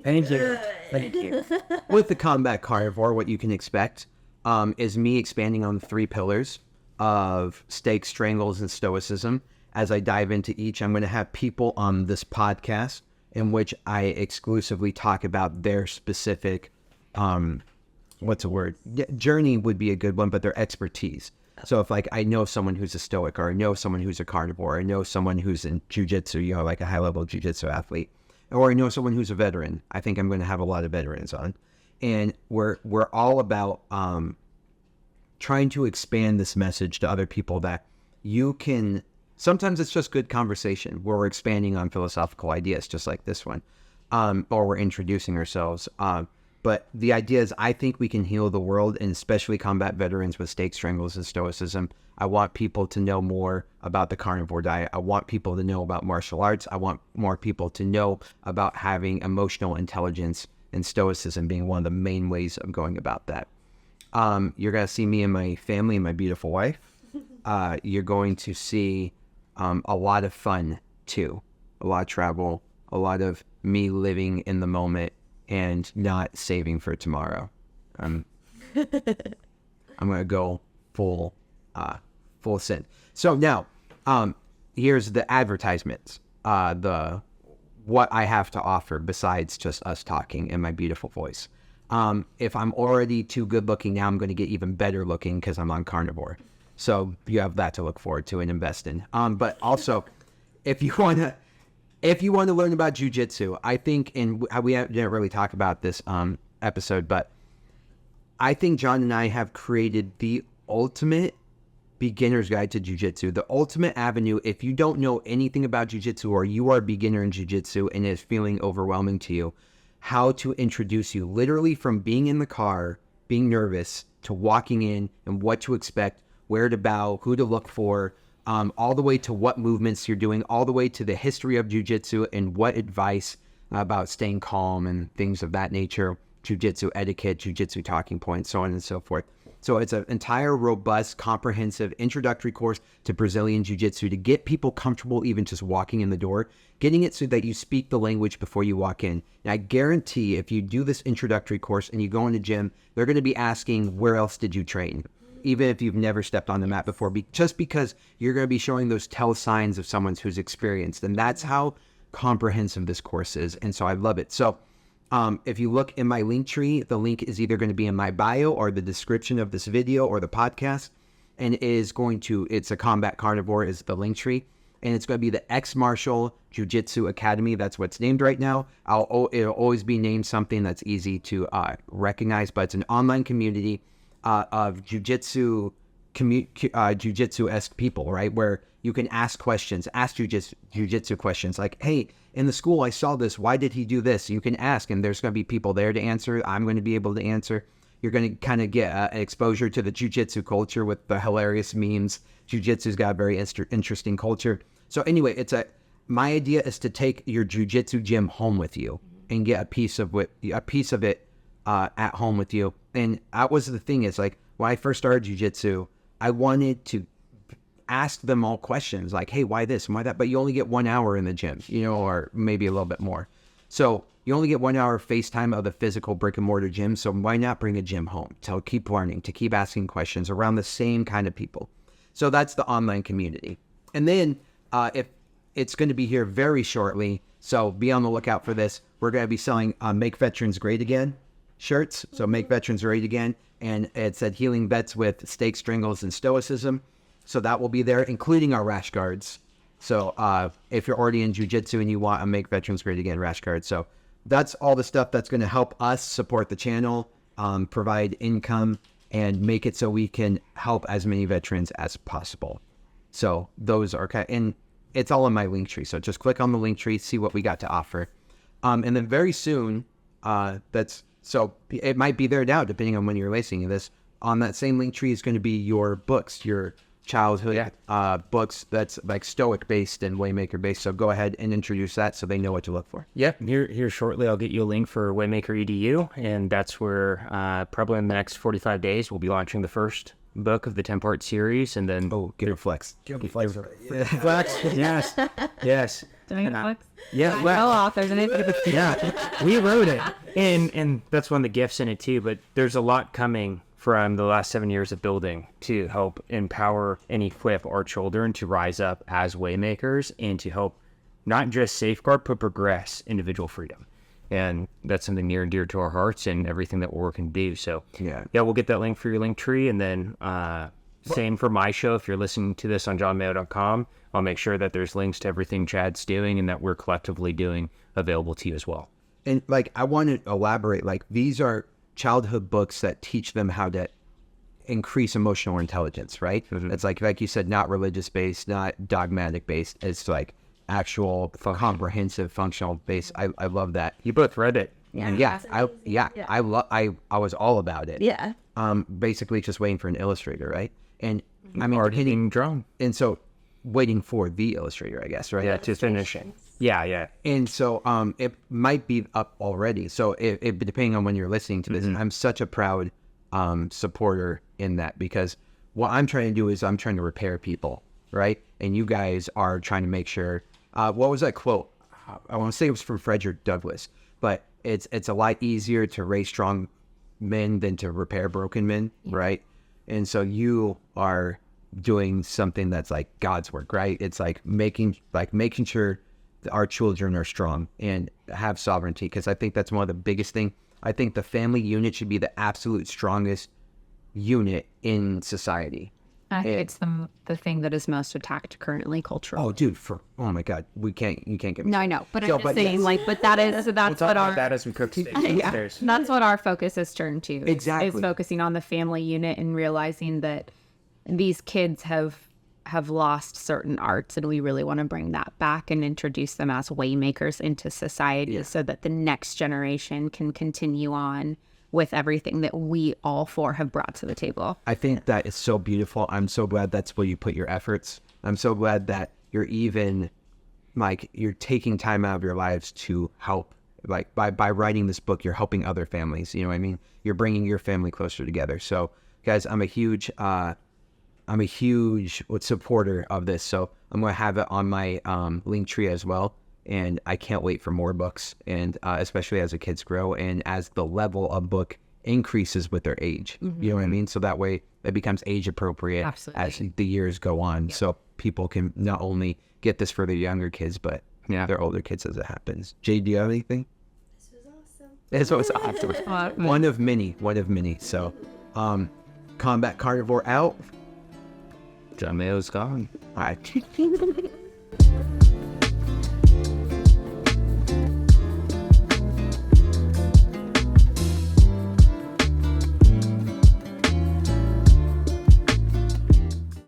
Thank you. Thank you. With the Combat Carnivore, what you can expect is me expanding on the 3 pillars of steak, strangles, and stoicism. As I dive into each, I'm going to have people on this podcast in which I exclusively talk about their specific, journey would be a good one, but their expertise. So if like I know someone who's a stoic, or I know someone who's a carnivore, or I know someone who's in jiu-jitsu, you know, like a high-level jiu-jitsu athlete, or I know someone who's a veteran. I think I'm going to have a lot of veterans on, and we're all about trying to expand this message to other people that you can. Sometimes it's just good conversation where we're expanding on philosophical ideas, just like this one, or we're introducing ourselves. But the idea is, I think we can heal the world, and especially combat veterans with steak strangles and stoicism. I want people to know more about the carnivore diet. I want people to know about martial arts. I want more people to know about having emotional intelligence, and stoicism being one of the main ways of going about that. You're going to see me and my family and my beautiful wife. You're going to see a lot of fun too, a lot of travel, a lot of me living in the moment and not saving for tomorrow. I'm going to go full send. So now, here's the advertisements, what I have to offer besides just us talking and my beautiful voice. If I'm already too good looking, now I'm going to get even better looking because I'm on Carnivore. So you have that to look forward to and invest in. But also, if you want to learn about jiu-jitsu, I think, and we didn't really talk about this episode, but I think Jon and I have created the ultimate beginner's guide to jiu-jitsu, the ultimate avenue. If you don't know anything about jiu-jitsu, or you are a beginner in jiu-jitsu and it's feeling overwhelming to you, how to introduce you literally from being in the car, being nervous, to walking in and what to expect, where to bow, who to look for, all the way to what movements you're doing, all the way to the history of jiu-jitsu and what advice about staying calm and things of that nature, jiu-jitsu etiquette, jiu-jitsu talking points, so on and so forth. So it's an entire robust, comprehensive introductory course to Brazilian jiu-jitsu to get people comfortable even just walking in the door, getting it so that you speak the language before you walk in. And I guarantee if you do this introductory course and you go in the gym, they're going to be asking, where else did you train? Even if you've never stepped on the mat before, just because you're going to be showing those tell signs of someone who's experienced. And that's how comprehensive this course is. And so I love it. So if you look in my link tree, the link is either going to be in my bio or the description of this video or the podcast. And it's a Combat Carnivore is the link tree. And it's going to be the Ex-Martial Jiu-Jitsu Academy. That's what's named right now. It'll always be named something that's easy to recognize, but it's an online community of jiu-jitsu, jiu-jitsu-esque people, right? Where you can ask questions, ask jiu-jitsu questions like, hey, in the school I saw this, why did he do this? You can ask, and there's going to be people there to answer. I'm going to be able to answer. You're going to kind of get an exposure to the jiu-jitsu culture with the hilarious memes. Jiu-jitsu's got a very interesting culture. So anyway, my idea is to take your jiu-jitsu gym home with you and get a piece of it at home with you. And that was the thing, is like, when I first started jiu-jitsu, I wanted to ask them all questions like, hey, why this and why that? But you only get 1 hour in the gym, or maybe a little bit more. So you only get 1 hour FaceTime of the physical brick and mortar gym. So why not bring a gym home to keep learning, to keep asking questions around the same kind of people? So that's the online community. And then if it's going to be here very shortly, so be on the lookout for this. We're going to be selling Make Veterans Great Again shirts. So Make Veterans Great Again. And it said healing vets with steak strangles and stoicism. So that will be there, including our rash guards. So if you're already in jiu-jitsu and you want a Make Veterans Great Again rash guard. So that's all the stuff that's going to help us support the channel, provide income, and make it so we can help as many veterans as possible. So those are and it's all in my link tree. So just click on the link tree, see what we got to offer. And then very soon, so it might be there now, depending on when you're listening to this. On that same link tree is going to be your books, your childhood books that's like Stoic based and Waymaker based. So go ahead and introduce that so they know what to look for. Yep. Here shortly, I'll get you a link for Waymaker EDU, and that's where probably in the next 45 days we'll be launching the first book of the 10-part series, and then Get a flex. flex. Yes. Doing it, Alex? Yeah. Co-authors and Yeah, we wrote it, and that's one of the gifts in it too. But there's a lot coming from the last 7 years of building to help empower and equip our children to rise up as waymakers and to help not just safeguard but progress individual freedom. And that's something near and dear to our hearts and everything that we're working to do. So yeah, we'll get that link for your link tree, and then Same for my show. If you're listening to this on jonmayo.com, I'll make sure that there's links to everything Chad's doing and that we're collectively doing available to you as well. And like, I want to elaborate, like, these are childhood books that teach them how to increase emotional intelligence, right? It's like you said, not religious based, not dogmatic based. It's like actual comprehensive functional based. I love that. You both read it. And I was all about it. Yeah. Basically just waiting for an illustrator, right? And I mean, Already being drawn. and so waiting for the illustrator, I guess, right? Yeah, to finish it. Yeah. And so it might be up already. So it depending on when you're listening to this, I'm such a proud supporter in that, because what I'm trying to do is I'm trying to repair people, right? And you guys are trying to make sure. What was that quote? I want to say it was from Frederick Douglass, but it's a lot easier to raise strong men than to repair broken men, right? And so you are doing something that's like God's work, right? It's like making sure that our children are strong and have sovereignty, because I think that's one of the biggest thing. I think the family unit should be the absolute strongest unit in society. I think it's the thing that is most attacked currently culturally. Oh, dude! Oh my God, you can't get me. No, I know, but So, I'm just but saying, yes. like, but that's We'll talk what about our that as we cook steak downstairs. that's what our focus has turned to. Exactly. Is focusing on the family unit and realizing that these kids have lost certain arts, and we really want to bring that back and introduce them as waymakers into society, so that the next generation can continue on with everything that we all four have brought to the table. I think that is so beautiful. I'm so glad that's where you put your efforts. I'm so glad that you're even, like, you're taking time out of your lives to help. Like, by writing this book, you're helping other families. You know what I mean? You're bringing your family closer together. So, guys, I'm a huge supporter of this. So I'm going to have it on my link tree as well. And I can't wait for more books, and especially as the kids grow and as the level of book increases with their age. You know what I mean? So that way it becomes age appropriate as the years go on. So people can not only get this for their younger kids, but their older kids as it happens. Jay, do you have anything? This was awesome. One of many. So Combat Carnivore out. Jon Mayo's gone. All right.